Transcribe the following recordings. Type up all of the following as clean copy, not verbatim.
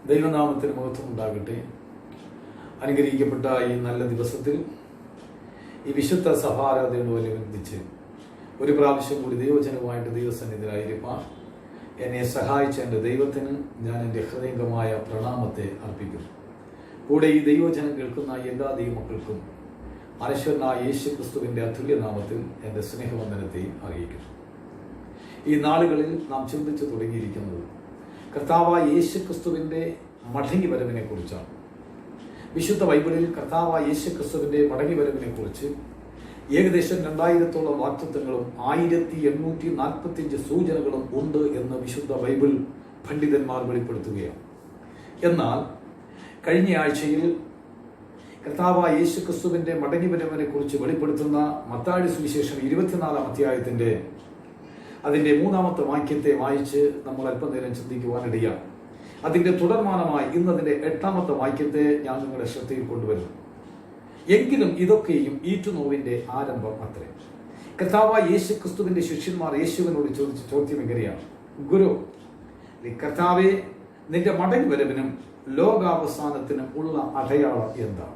ദൈവനാമത്തിന് മഹത്വം ഉണ്ടാകട്ടെ. അനുഗ്രഹിക്കപ്പെട്ട ഈ നല്ല ദിവസത്തിൽ ഈ വിശുദ്ധ സഭാരാധനയോടനുബന്ധിച്ച് ഒരു പ്രാവശ്യം കൂടി ദൈവജനവുമായിട്ട് ദൈവസന്നിധിയിലായിരിക്കാൻ എന്നെ സഹായിച്ച എൻ്റെ ദൈവത്തിന് ഞാൻ എൻ്റെ ഹൃദയംഗമായ പ്രണാമത്തെ അർപ്പിക്കുന്നു. കൂടെ ഈ ദൈവജനം കേൾക്കുന്ന എല്ലാ ദൈവമക്കൾക്കും അനശ്വരനായ യേശു ക്രിസ്തുവിൻ്റെ അതുല്യനാമത്തിൽ എൻ്റെ സ്നേഹവന്ദനത്തെ അറിയിക്കുന്നു. ഈ നാളുകളിൽ നാം ചിന്തിച്ചു തുടങ്ങിയിരിക്കുന്നത് കർത്താവായ യേശു ക്രിസ്തുവിൻ്റെ മടങ്ങി വരവിനെ കുറിച്ചാണ്. വിശുദ്ധ ബൈബിളിൽ കർത്താവായ യേശു ക്രിസ്തുവിൻ്റെ മടങ്ങി വരവിനെ കുറിച്ച് ഏകദേശം 2000-ഓളം വാക്തത്വങ്ങളും 1845 സൂചനകളും ഉണ്ട് എന്ന് വിശുദ്ധ ബൈബിൾ പണ്ഡിതന്മാർ വെളിപ്പെടുത്തുകയാണ്. എന്നാൽ കഴിഞ്ഞ ആഴ്ചയിൽ കർത്താവായ യേശു ക്രിസ്തുവിൻ്റെ മടങ്ങി വരവിനെ കുറിച്ച് വെളിപ്പെടുത്തുന്ന മത്തായി സുവിശേഷം 24-ാം അധ്യായത്തിൻ്റെ അതിൻ്റെ 3-ാമത്തെ വാക്യത്തെ വായിച്ച് നമ്മൾ അല്പനേരം ചിന്തിക്കുവാനിടയാണ്. അതിൻ്റെ തുടർമാനമായി ഇന്നതിൻ്റെ 8-ാമത്തെ വാക്യത്തെ ഞാൻ നിങ്ങളുടെ ശ്രദ്ധയിൽ കൊണ്ടുവരുന്നു. എങ്കിലും ഇതൊക്കെയും ഈറ്റുനോവിൻ്റെ ആരംഭം അത്രേ. കർത്താവായ യേശു ക്രിസ്തുവിൻ്റെ ശിഷ്യന്മാർ യേശുവിനോട് ചോദിച്ച ചോദ്യം എങ്ങനെയാണ്? ഗുരു, കർത്താവെ, നിന്റെ മടങ്ങി വരവിനും ലോകാവസാനത്തിനും ഉള്ള അടയാളം എന്താണ്?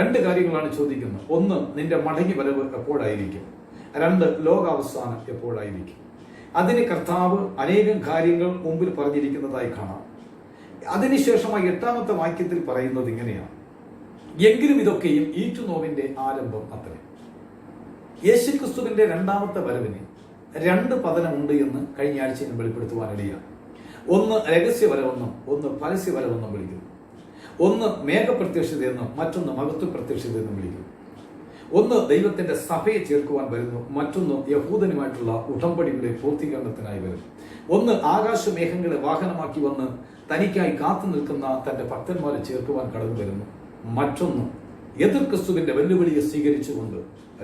2 കാര്യങ്ങളാണ് ചോദിക്കുന്നത്. ഒന്ന്, നിന്റെ മടങ്ങി വരവ് എപ്പോഴായിരിക്കും? 2, ലോകാവസാനം എപ്പോഴായിരിക്കും? അതിന് കർത്താവ് അനേകം കാര്യങ്ങൾ മുമ്പിൽ പറഞ്ഞിരിക്കുന്നതായി കാണാം. അതിനുശേഷമായി 8-ാമത്തെ വാക്യത്തിൽ പറയുന്നത് ഇങ്ങനെയാണ്: എങ്കിലും ഇതൊക്കെയും ഈറ്റുനോവിന്റെ ആരംഭം അത്രേ. യേശുക്രിസ്തുവിന്റെ 2-ാമത്തെ വരവിന് 2 പതനമുണ്ട് എന്ന് കഴിഞ്ഞ ആഴ്ച ഞാൻ വെളിപ്പെടുത്തുവാനിടയാണ്. ഒന്ന് രഹസ്യവരവെന്നും ഒന്ന് പരസ്യവരവെന്നും വിളിക്കുന്നു. ഒന്ന് മേഘപ്രത്യക്ഷതയെന്നും മറ്റൊന്ന് മഹത്വ പ്രത്യക്ഷതയെന്നും വിളിക്കുന്നു. ഒന്ന് ദൈവത്തിന്റെ സഭയെ ചേർക്കുവാൻ വരുന്നു, മറ്റൊന്ന് യഹൂദനുമായിട്ടുള്ള ഉടമ്പടിയുടെ പൂർത്തീകരണത്തിനായി വരുന്നു. ഒന്ന് ആകാശമേഘങ്ങളെ വാഹനമാക്കി വന്ന് തനിക്കായി കാത്തു നിൽക്കുന്ന തന്റെ ഭക്തന്മാരെ ചേർക്കുവാൻ കടന്നു വരുന്നു. മറ്റൊന്ന് എതിർ ക്രിസ്തുവിന്റെ വെല്ലുവിളിയെ സ്വീകരിച്ചുകൊണ്ട്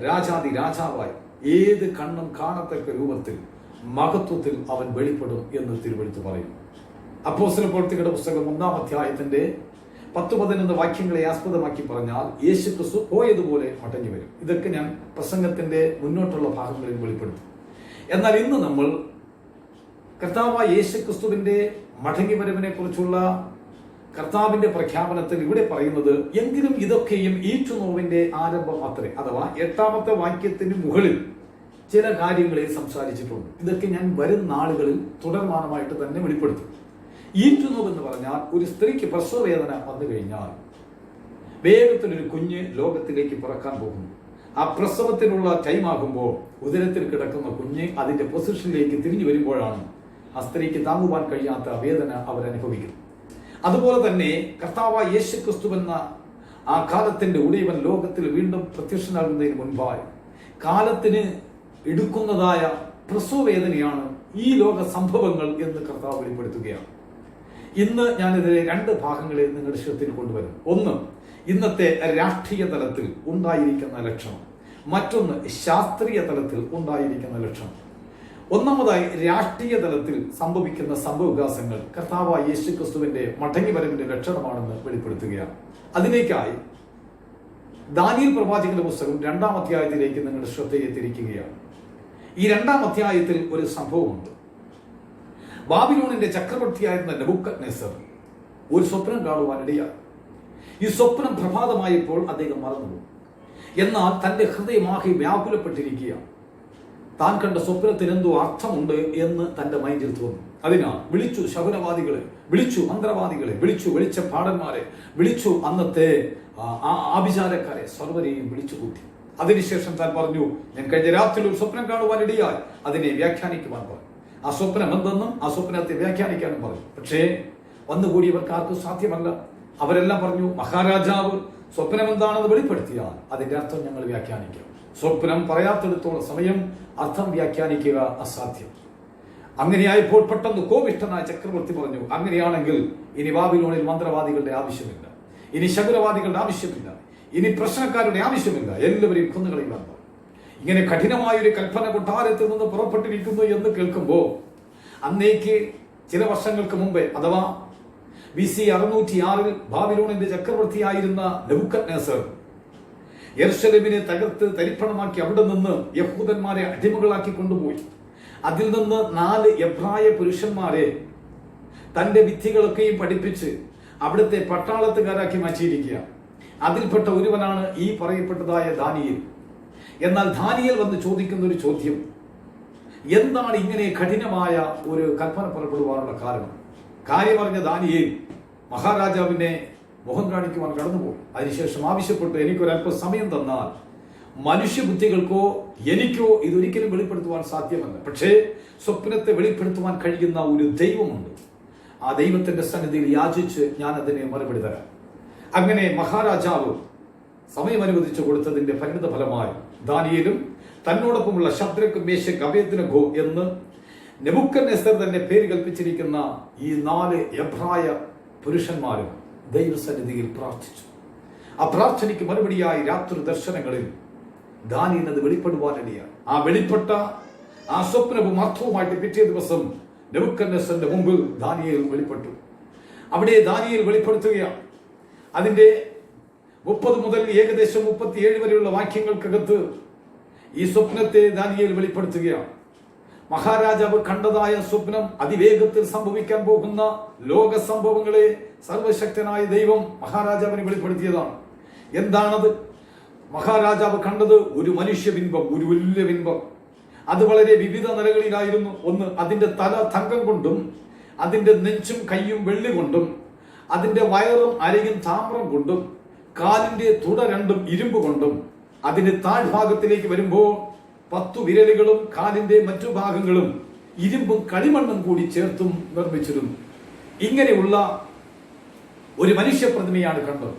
രാജാതി രാജാവായി ഏത് കണ്ണും കാണത്തക്ക രൂപത്തിൽ മഹത്വത്തിൽ അവൻ വെളിപ്പെടും എന്ന് തിരുവെഴുത്ത് പറയുന്നു. അപ്പോസ്തല പ്രവൃത്തികളുടെ പുസ്തകം 1-ാം അധ്യായത്തിന്റെ 10-11 വാക്യങ്ങളെ ആസ്പദമാക്കി പറഞ്ഞാൽ യേശു ക്രിസ്തു പോയതുപോലെ മടങ്ങി വരും. ഇതൊക്കെ ഞാൻ പ്രസംഗത്തിന്റെ മുന്നോട്ടുള്ള ഭാഗങ്ങളിൽ വെളിപ്പെടുത്തും. എന്നാൽ ഇന്ന് നമ്മൾ കർത്താവായ യേശു ക്രിസ്തുവിന്റെ മടങ്ങി വരവിനെ കുറിച്ചുള്ള കർത്താവിന്റെ പ്രഖ്യാപനത്തിൽ ഇവിടെ പറയുന്നത് എങ്കിലും ഇതൊക്കെയും ഈറ്റുനോവിന്റെ ആരംഭം അത്രേ. അഥവാ 8-ാമത്തെ വാക്യത്തിന് മുകളിൽ ചില കാര്യങ്ങളെ സംസാരിച്ചിട്ടുണ്ട്. ഇതൊക്കെ ഞാൻ വരും നാളുകളിൽ തുടർമാനമായിട്ട് തന്നെ വെളിപ്പെടുത്തും. ഈറ്റുനോവ് എന്ന് പറഞ്ഞാൽ ഒരു സ്ത്രീക്ക് പ്രസവവേദന വന്നു കഴിഞ്ഞാൽ വേഗത്തിലൊരു കുഞ്ഞ് ലോകത്തിലേക്ക് പിറക്കാൻ പോകുന്നു. ആ പ്രസവത്തിനുള്ള ടൈം ആകുമ്പോൾ ഉദരത്തിൽ കിടക്കുന്ന കുഞ്ഞ് അതിന്റെ പൊസിഷനിലേക്ക് തിരിഞ്ഞു വരുമ്പോഴാണ് ആ സ്ത്രീക്ക് താങ്ങുവാൻ കഴിയാത്ത വേദന അവരനുഭവിക്കുന്നത്. അതുപോലെ തന്നെ കർത്താവായ യേശു ക്രിസ്തു എന്ന ആ കാലത്തിന്റെ ഉടയവൻ ലോകത്തിൽ വീണ്ടും പ്രത്യക്ഷനാകുന്നതിന് മുൻപായി കാലത്തിന് എടുക്കുന്നതായ പ്രസവവേദനയാണ് ഈ ലോക സംഭവങ്ങൾ എന്ന് കർത്താവ് വെളിപ്പെടുത്തുകയാണ്. ഇന്ന് ഞാനിതിലെ 2 ഭാഗങ്ങളെ നിങ്ങളുടെ ശ്രദ്ധയിൽ കൊണ്ടുവരും. ഒന്ന്, ഇന്നത്തെ രാഷ്ട്രീയ തലത്തിൽ ഉണ്ടായിരിക്കുന്ന ലക്ഷണം. മറ്റൊന്ന്, ശാസ്ത്രീയ തലത്തിൽ ഉണ്ടായിരിക്കുന്ന ലക്ഷണം. ഒന്നാമതായി രാഷ്ട്രീയ തലത്തിൽ സംഭവിക്കുന്ന സംഭവവികാസങ്ങൾ കർത്താവായ യേശു ക്രിസ്തുവിന്റെ മടങ്ങി വരവിന്റെ ലക്ഷണമാണെന്ന് വെളിപ്പെടുത്തുകയാണ്. അതിലേക്കായി ദാനിയേൽ പ്രവാചകന്റെ പുസ്തകം 2-ാം അധ്യായത്തിലേക്ക് നിങ്ങളുടെ ശ്രദ്ധയെ തിരിക്കുകയാണ്. ഈ 2-ാം അധ്യായത്തിൽ ഒരു സംഭവമുണ്ട്. ബാബിലോണിന്റെ ചക്രവർത്തിയായിരുന്ന നെബൂഖദ്നേസർ ഒരു സ്വപ്നം കാണുവാനിടയായി. ഈ സ്വപ്നം പ്രഭാതമായപ്പോൾ അദ്ദേഹം മറന്നു. എന്നാൽ തന്റെ ഹൃദയമാകെ വ്യാകുലപ്പെട്ടിരിക്കുകയാണ്. താൻ കണ്ട സ്വപ്നത്തിന് എന്തോ അർത്ഥമുണ്ട് എന്ന് തന്റെ മൈൻഡിൽ തോന്നി. അതിനാൽ വിളിച്ചു ശകുനവാദികളെ, വിളിച്ചു മന്ത്രവാദികളെ, വിളിച്ചു വെളിച്ചപ്പാടന്മാരെ, വിളിച്ചു അന്നത്തെ ആഭിചാരക്കാരെ, സർവരെയും വിളിച്ചു കൂട്ടി. അതിനുശേഷം താൻ പറഞ്ഞു, ഞാൻ കഴിഞ്ഞ രാത്രി ഒരു സ്വപ്നം കാണുവാനിടയായി, അതിനെ വ്യാഖ്യാനിക്കുവാൻ പറഞ്ഞു. ആ സ്വപ്നം എന്തെന്നും ആ സ്വപ്നത്തെ വ്യാഖ്യാനിക്കാനും പറഞ്ഞു. പക്ഷേ വന്നുകൂടിയവർക്ക് ആർക്കും സാധ്യമല്ല. അവരെല്ലാം പറഞ്ഞു, മഹാരാജാവ് സ്വപ്നം എന്താണെന്ന് വെളിപ്പെടുത്തിയാൽ അതിന്റെ അർത്ഥം ഞങ്ങൾ വ്യാഖ്യാനിക്കാം. സ്വപ്നം പറയാത്തിടത്തോളം സമയം അർത്ഥം വ്യാഖ്യാനിക്കുക അസാധ്യം. അങ്ങനെയായപ്പോൾ പെട്ടെന്ന് കോപിഷ്ഠനായ ചക്രവർത്തി പറഞ്ഞു, അങ്ങനെയാണെങ്കിൽ ഇനി ബാബിലോണിൽ മന്ത്രവാദികളുടെ ആവശ്യമില്ല, ഇനി ശകുനവാദികളുടെ ആവശ്യമില്ല, ഇനി പ്രശ്നക്കാരുടെ ആവശ്യമില്ല, എല്ലാവരെയും കൊന്നുകളയുവാൻ പറഞ്ഞു. ഇങ്ങനെ കഠിനമായൊരു കൽപ്പന കൊട്ടാരത്തിൽ നിന്ന് പുറപ്പെട്ടിരിക്കുന്നു എന്ന് കേൾക്കുമ്പോൾ അന്നേക്ക് ചില വർഷങ്ങൾക്ക് മുമ്പേ, അഥവാ BC 606 ബാബിലോണിന്റെ ചക്രവർത്തിയായിരുന്ന നെബൂഖദ്നേസർ യെരുശലേമിനെ തകർത്ത് തരിപ്പണമാക്കി അവിടെ നിന്ന് യഹൂദന്മാരെ അടിമകളാക്കി കൊണ്ടുപോയി. അതിൽ നിന്ന് 4 എബ്രായ പുരുഷന്മാരെ തന്റെ വിദ്യകളൊക്കെയും പഠിപ്പിച്ച് അവിടുത്തെ പട്ടാളത്തുകാരാക്കി മാറ്റിയിരിക്കുക. അതിൽപ്പെട്ട ഒരുവനാണ് ഈ പറയപ്പെട്ടതായ ദാനിയേൽ. എന്നാൽ ദാനിയേൽ വന്ന് ചോദിക്കുന്ന ഒരു ചോദ്യം, എന്താണ് ഇങ്ങനെ കഠിനമായ ഒരു കൽപ്പന പുറപ്പെടുവാനുള്ള കാരണം? കാര്യമറിഞ്ഞ ദാനിയേൽ മഹാരാജാവിനെ മുഖം കാണിക്കുവാൻ കടന്നുപോയി. അതിനുശേഷം ആവശ്യപ്പെട്ടു, എനിക്കൊരല്പം സമയം തന്നാൽ മനുഷ്യബുദ്ധികൾക്കോ എനിക്കോ ഇതൊരിക്കലും വെളിപ്പെടുത്തുവാൻ സാധ്യമല്ല. പക്ഷേ സ്വപ്നത്തെ വെളിപ്പെടുത്തുവാൻ കഴിയുന്ന ഒരു ദൈവമുണ്ട്. ആ ദൈവത്തിന്റെ സന്നിധിയിൽ യാചിച്ച് ഞാൻ അതിനെ മറുപടി തരാം. അങ്ങനെ മഹാരാജാവ് സമയം അനുവദിച്ചു കൊടുത്തതിന്റെ പരിണിത ഫലമായി ദാനിയേലും തന്നോടൊപ്പമുള്ള ശദ്രക്, മേശക്, അബേദ്നെഗോ എന്ന് നെബൂഖദ്നേസർ തന്നെ പേര് കൽപ്പിച്ചിരിക്കുന്ന ഈ 4 എബ്രായ പുരുഷന്മാരും ദൈവസന്നിധിയിൽ പ്രാർത്ഥിച്ചു. ആ പ്രാർത്ഥനയ്ക്ക് മറുപടിയായി രാത്രി ദർശനങ്ങളിൽ ദാനിയേൽ അത് വെളിപ്പെടുവാനിടയാണ്. ആ വെളിപ്പെട്ട ആ സ്വപ്നവും അർത്ഥവുമായിട്ട് പിറ്റേ ദിവസം നെബൂഖദ്നേസറിന്റെ മുമ്പിൽ ദാനിയേൽ വെളിപ്പെട്ടു. അവിടെ ദാനിയേൽ വെളിപ്പെടുത്തുകയാണ്. അതിന്റെ 30 മുതൽ ഏകദേശം 37 വരെയുള്ള വാക്യങ്ങൾക്കകത്ത് ഈ സ്വപ്നത്തെ ദാനിയേൽ വെളിപ്പെടുത്തുകയാണ്. മഹാരാജാവ് കണ്ടതായ സ്വപ്നം അതിവേഗത്തിൽ സംഭവിക്കാൻ പോകുന്ന ലോക സംഭവങ്ങളെ സർവശക്തനായ ദൈവം മഹാരാജാവിന് വെളിപ്പെടുത്തിയതാണ്. എന്താണത്? മഹാരാജാവ് കണ്ടത് ഒരു മനുഷ്യബിംബം, ഒരു വലിയ ബിംബം. അത് വളരെ വിവിധ നിലകളിലായിരുന്നു. ഒന്ന്, അതിന്റെ തല തങ്കം കൊണ്ടും അതിന്റെ നെഞ്ചും കയ്യും വെള്ളി കൊണ്ടും അതിന്റെ വയറും അരയും താമ്രം കൊണ്ടും കാലിന്റെ തുട രണ്ടും ഇരുമ്പ് കൊണ്ടും അതിന്റെ താഴ്ഭാഗത്തിലേക്ക് വരുമ്പോൾ 10 വിരലുകളും കാലിന്റെ മറ്റു ഭാഗങ്ങളും ഇരുമ്പും കളിമണ്ണും കൂടി ചേർത്തും നിർമ്മിച്ചിരുന്നു. ഇങ്ങനെയുള്ള ഒരു മനുഷ്യപ്രതിമയാണ് കണ്ടത്.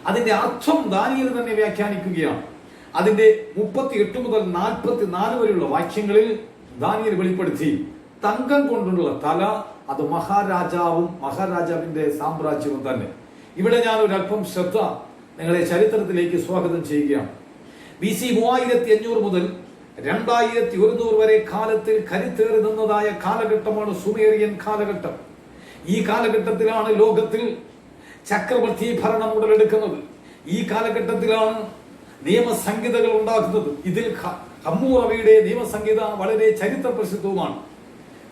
അതിന്റെ അർത്ഥം ദാനിയേൽ തന്നെ വ്യാഖ്യാനിക്കുകയാണ്. അതിന്റെ 38 മുതൽ 44 വരെയുള്ള വാക്യങ്ങളിൽ ദാനിയേൽ വെളിപ്പെടുത്തി, തങ്കം കൊണ്ടുള്ള തല അത് മഹാരാജാവും മഹാരാജാവിന്റെ സാമ്രാജ്യവും തന്നെ. ഇവിടെ ഞാൻ ഒരല്പം ശ്രദ്ധ നിങ്ങളെ ചരിത്രത്തിലേക്ക് സ്വാഗതം ചെയ്യുകയാണ്. BC 3500 മുതൽ 2100 വരെ കാലത്തിൽ കരുത്തേറി നിന്നതായ കാലഘട്ടമാണ് സുമേറിയൻ കാലഘട്ടം. ഈ കാലഘട്ടത്തിലാണ് ലോകത്തിൽ ചക്രവർത്തി ഭരണം ഉടലെടുക്കുന്നത്. ഈ കാലഘട്ടത്തിലാണ് നിയമസംഹിതകൾ ഉണ്ടാക്കുന്നത്. ഇതിൽ ഹമ്മൂറബിയുടെ നിയമസംഹിത വളരെ ചരിത്ര പ്രസിദ്ധവുമാണ്.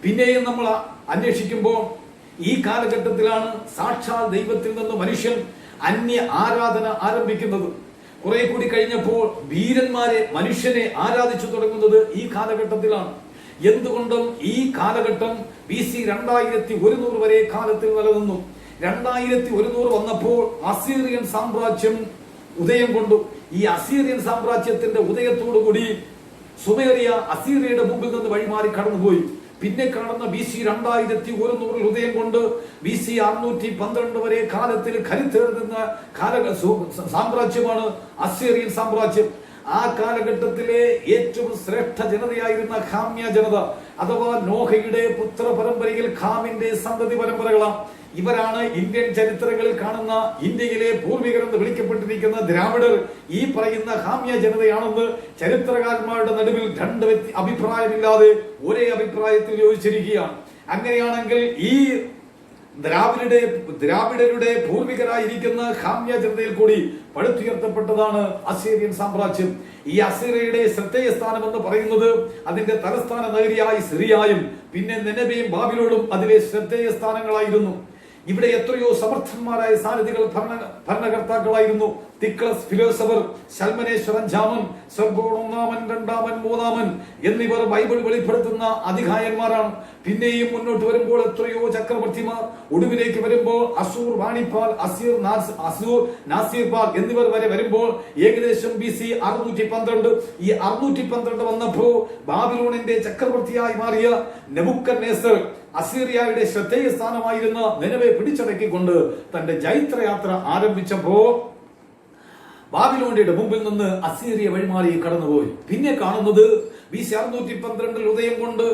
പിന്നെയും നമ്മൾ അന്വേഷിക്കുമ്പോൾ ഈ കാലഘട്ടത്തിലാണ് സാക്ഷാൽ ദൈവത്തിൽ നിന്ന് മനുഷ്യൻ അന്യ ആരാധന ആരംഭിക്കുന്നത്. കുറെ കൂടി കഴിഞ്ഞപ്പോൾ വീരന്മാരെ, മനുഷ്യനെ ആരാധിച്ചു തുടങ്ങുന്നത് ഈ കാലഘട്ടത്തിലാണ്. എന്തുകൊണ്ടും ഈ കാലഘട്ടം BC 2100 വരെ കാലത്തിൽ നിലനിന്നു. 2100 വന്നപ്പോൾ അസീറിയൻ സാമ്രാജ്യം ഉദയം കൊണ്ടു. ഈ അസീറിയൻ സാമ്രാജ്യത്തിന്റെ ഉദയത്തോടുകൂടി സുമേറിയ അസീറിയയുടെ മുമ്പിൽ നിന്ന് വഴിമാറി കടന്നുപോയി. പിന്നെ കാണുന്ന BC 2100 ഉദയം കൊണ്ട് BC 612 വരെ കാലത്തിൽ കരുത്തേറുന്ന സാമ്രാജ്യമാണ് അസീറിയൻ സാമ്രാജ്യം. ആ കാലഘട്ടത്തിലെ ഏറ്റവും ശ്രേഷ്ഠ ജനതയായിരുന്ന ഖാമ്യ ജനത അഥവാ നോഹയുടെ പുത്ര പരമ്പരയിൽ ഖാമിന്റെ സന്തതി പരമ്പരകളാണ്. ഇവരാണ് ഇന്ത്യൻ ചരിത്രങ്ങളിൽ കാണുന്ന ഇന്ത്യയിലെ പൂർവികരെന്ന് വിളിക്കപ്പെട്ടിരിക്കുന്ന ദ്രാവിഡർ. ഈ പറയുന്ന ഹാമ്യ ജനതയാണെന്ന് ചരിത്രകാരന്മാരുടെ നടുവിൽ 2 അഭിപ്രായമില്ലാതെ ഒരേ അഭിപ്രായത്തിൽ യോജിച്ചിരിക്കുകയാണ്. അങ്ങനെയാണെങ്കിൽ ഈ ദ്രാവിഡരുടെ പൂർവികരായിരിക്കുന്ന ഹാമ്യ ജനതയിൽ കൂടി പടുത്തുയർത്തപ്പെട്ടതാണ് അസീറിയൻ സാമ്രാജ്യം. ഈ അസീറിയയുടെ ശ്രദ്ധേയ സ്ഥാനം എന്ന് പറയുന്നത് അതിന്റെ തലസ്ഥാന നഗരിയായി സിറിയായും പിന്നെ നിനവയും ബാബിലോണും അതിലെ ശ്രദ്ധേയ സ്ഥാനങ്ങളായിരുന്നു. ഇവിടെ എത്രയോ സമർത്ഥന്മാരായ സാരഥികൾ ഭരണകർത്താക്കളായിരുന്നു. തിക്ലസ് ഫിലോസഫർ, ശൽമനേശ്വർ അഞ്ചാമൻ, സർഗോൺ ഒന്നാമൻ, രണ്ടാമൻ, മൂന്നാമൻ എന്നിവർ ബൈബിൾ വെളിപ്പെടുത്തുന്ന അധികായന്മാരാണ്. പിന്നെയും മുന്നോട്ട് വരുമ്പോൾ എത്രയോ ചക്രവർത്തിമാർ, ഒടുവിലേക്ക് വരുമ്പോൾ അസൂർ വാണിപ്പാൽ, അസൂർ നാസിർപാൽ എന്നിവർ വരെ വരുമ്പോൾ ഏകദേശം BC 612. ഈ 612 വന്നപ്പോ ബാബിലോണിന്റെ ചക്രവർത്തിയായി മാറിയ നെബൂഖദ്നേസർ അസീറിയയുടെ ശ്രദ്ധേയ സ്ഥാനമായിരുന്ന നിനവെ പിടിച്ചടക്കിക്കൊണ്ട് തന്റെ ജൈത്രയാത്ര ആരംഭിച്ചപ്പോ ബാബിലോണിയുടെ മുമ്പിൽ നിന്ന് അസീറിയ വഴിമാറി കടന്നുപോയി. പിന്നെ കാണുന്നത് BC 612 ഉദയം കൊണ്ട്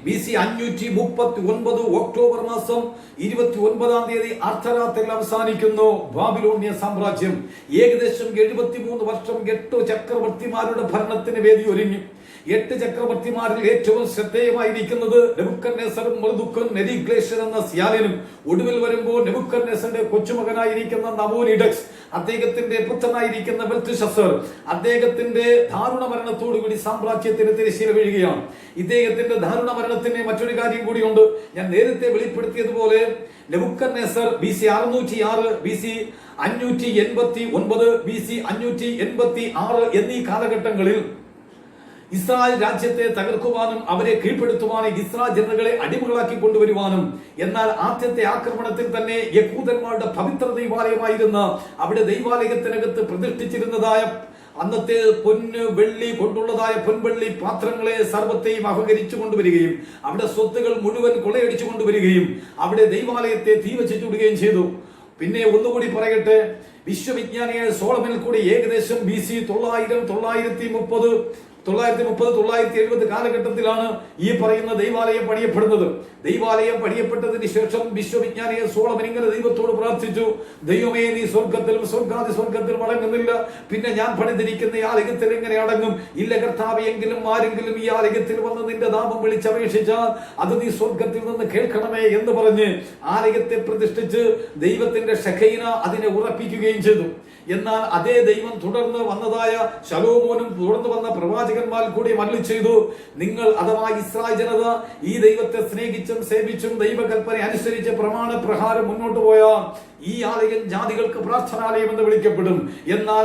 BC 539 ഒക്ടോബർ മാസം 29-ാം തീയതി അർദ്ധരാത്രിയിൽ അവസാനിക്കുന്നു ബാബിലോണിയ സാമ്രാജ്യം. ഏകദേശം 73 വർഷം 8 ചക്രവർത്തിമാരുടെ ഭരണത്തിന് വേദി ഒരുങ്ങി. 8 ചക്രവർത്തിമാരിൽ ഏറ്റവും ശ്രദ്ധേയമായിരിക്കുന്നത് നെബൂഖദ്നേസറും മർദുക്കും നെരിഗ്ലേഷ്യൻ എന്ന സ്യാലിനും, ഒടുവിൽ വരുമ്പോൾ നെബൂഖദ്നേസറിന്റെ കൊച്ചുമകനായിരിക്കുന്ന നബൂനിഡക്സ്, അദ്ദേഹത്തിന്റെ പുത്രനായിരിക്കുന്ന ബെൽത്ശസ്സർ, അദ്ദേഹത്തിന്റെ ദാരുണ മരണത്തോടുകൂടി സാമ്രാജ്യത്തിന് തിരശ്ശീല വീഴുകയാണ്. ഇദ്ദേഹത്തിന്റെ ദാരുണ മരണത്തിന് മറ്റൊരു കാര്യം കൂടിയുണ്ട്. ഞാൻ നേരത്തെ വെളിപ്പെടുത്തിയതുപോലെ നെബൂഖദ്നേസർ BC 606, BC 589, BC 586 എന്നീ കാലഘട്ടങ്ങളിൽ ഇസ്രായേൽ രാജ്യത്തെ തകർക്കുവാനും അവരെ കീഴ്പ്പെടുത്തുവാനും ഇസ്രായേൽ ജനതകളെ അടിമകളാക്കി കൊണ്ടുവരുവാനും, എന്നാൽ ആദ്യത്തെ ആക്രമണത്തിൽ തന്നെ യഹൂദന്മാരുടെ പവിത്ര ദൈവാലയമായിരുന്ന അവിടെ ദൈവാലയത്തിനകത്ത് പ്രതിഷ്ഠിച്ചിരുന്നതായ അന്നത്തെ പൊന്ന് വെള്ളി കൊണ്ടുള്ളതായ പൊൻവെള്ളി പാത്രങ്ങളെ സർവത്തെയും അപഹരിച്ചു കൊണ്ടുവരികയും അവിടെ സ്വത്തുകൾ മുഴുവൻ കൊള്ളയടിച്ചു കൊണ്ടുവരികയും അവിടെ ദൈവാലയത്തെ തീവച്ചിട്ടുവിടുകയും ചെയ്തു. പിന്നെ ഒന്നുകൂടി പറയട്ടെ, വിശ്വവിജ്ഞാനിയായ സോളമനിൽ കൂടി ഏകദേശം BC 930, 970 കാലഘട്ടത്തിലാണ് ഈ പറയുന്ന ദൈവാലയം പണിയപ്പെടുന്നത്. ദൈവാലയം പണിയപ്പെട്ടതിന് ശേഷം വിശ്വവിജ്ഞാനിയെ സോളമൻ ഇങ്ങനെ ദൈവത്തോട് പ്രാർത്ഥിച്ചു, ദൈവമേ, നീ സ്വർഗത്തിലും സ്വർഗാതി സ്വർഗത്തിലും അടങ്ങുന്നില്ല, പിന്നെ ഞാൻ പണിതിരിക്കുന്ന ഈ ആലയത്തിൽ എങ്ങനെ അടങ്ങും? ഇല്ല കർത്താവേ, എങ്കിലും ആരെങ്കിലും ഈ ആലയത്തിൽ വന്ന് നിന്റെ നാമം വിളിച്ചപേക്ഷിച്ചാൽ അത് നീ സ്വർഗത്തിൽ നിന്ന് കേൾക്കണമേ എന്ന് പറഞ്ഞ് ആലയത്തെ പ്രതിഷ്ഠിച്ച് ദൈവത്തിന്റെ ഷഖീന അതിനെ ഉറപ്പിക്കുകയും ചെയ്തു. എന്നാൽ അതേ ദൈവം തുടർന്ന് വന്നതായ ശലോമോനും തുടർന്ന് വന്ന പ്രവാചകന്മാർ കൂടി അരുളി ചെയ്തു, നിങ്ങൾ അഥവാ ഇസ്രായേൽ ജനത ഈ ദൈവത്തെ സ്നേഹിച്ചും സേവിച്ചും ദൈവകൽപ്പന അനുസരിച്ച് പ്രമാണ പ്രകാരം മുന്നോട്ട് പോയാൽ ഈ ആലയം ജാതികൾക്ക് പ്രാർത്ഥനാലയം എന്ന് വിളിക്കപ്പെടും. എന്നാൽ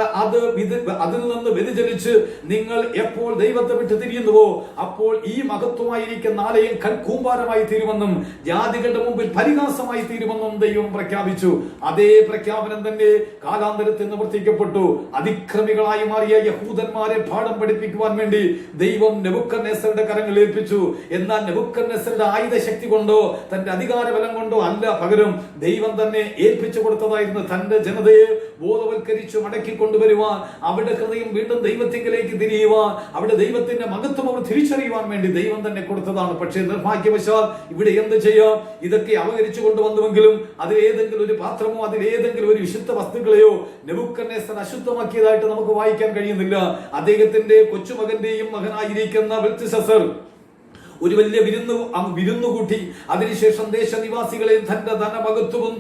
അതിൽ നിന്ന് വ്യതിചലിച്ച് നിങ്ങൾ എപ്പോൾ ദൈവത്തെ വിട്ട് തിരിയുന്നുവോ അപ്പോൾ ഈ മഹത്വമായിരിക്കുന്ന ആലയം കൽക്കൂമ്പാരമായി തീരുമെന്നും ജാതികളുടെ മുമ്പിൽ പരിഹാസമായി തീരുമെന്നും ദൈവം പ്രഖ്യാപിച്ചു. അതേ പ്രഖ്യാപനം തന്നെ കാലാന്തരത്തിൽ നിവർത്തിക്കപ്പെട്ടു. അതിക്രമികളായി മാറിയ യഹൂദന്മാരെ പാഠം പഠിപ്പിക്കുവാൻ വേണ്ടി ദൈവം നെബൂഖദ്നേസറുടെ കരങ്ങളിൽ ഏൽപ്പിച്ചു. എന്നാൽ നെബൂഖദ്നേസറുടെ ആയുധ ശക്തി കൊണ്ടോ തന്റെ അധികാര ബലം കൊണ്ടോ അല്ല, പകരം ദൈവം തന്നെ ഏൽപ്പിച്ചു കൊടുത്തതായിരുന്നു തന്റെ ജനതയെ ബോധവൽക്കരിച്ചു മടക്കി കൊണ്ടുവരുവാൻ, അവരുടെ ഹൃദയം വീണ്ടും ദൈവത്തിലേക്ക് തിരിയുവാൻ, അവിടെ ദൈവത്തിന്റെ മഹത്വം അവർ തിരിച്ചറിയുവാൻ വേണ്ടി ദൈവം തന്നെ കൊടുത്തതാണ്. പക്ഷേ നിർഭാഗ്യവശാൽ ഇവിടെ എന്ത് ചെയ്യാം? ഇതൊക്കെ അപകരിച്ചു കൊണ്ടുവന്നുവെങ്കിലും അതിലേതെങ്കിലും ഒരു പാത്രമോ അതിലേതെങ്കിലും ഒരു വിശുദ്ധ വസ്തുക്കളെയോ നെബൂഖദ്നേസർ അശുദ്ധമാക്കിയതായിട്ട് നമുക്ക് വായിക്കാൻ കഴിയുന്നില്ല. അദ്ദേഹത്തിന്റെ കൊച്ചുമകന്റെയും മകനായിരിക്കുന്ന ബെൽത്ശസ്സർ ഒരു വലിയ വിരുന്നു കൂട്ടി അതിനുശേഷം ദേശനിവാസികളെയും തന്റെ ധനമഹത്വവും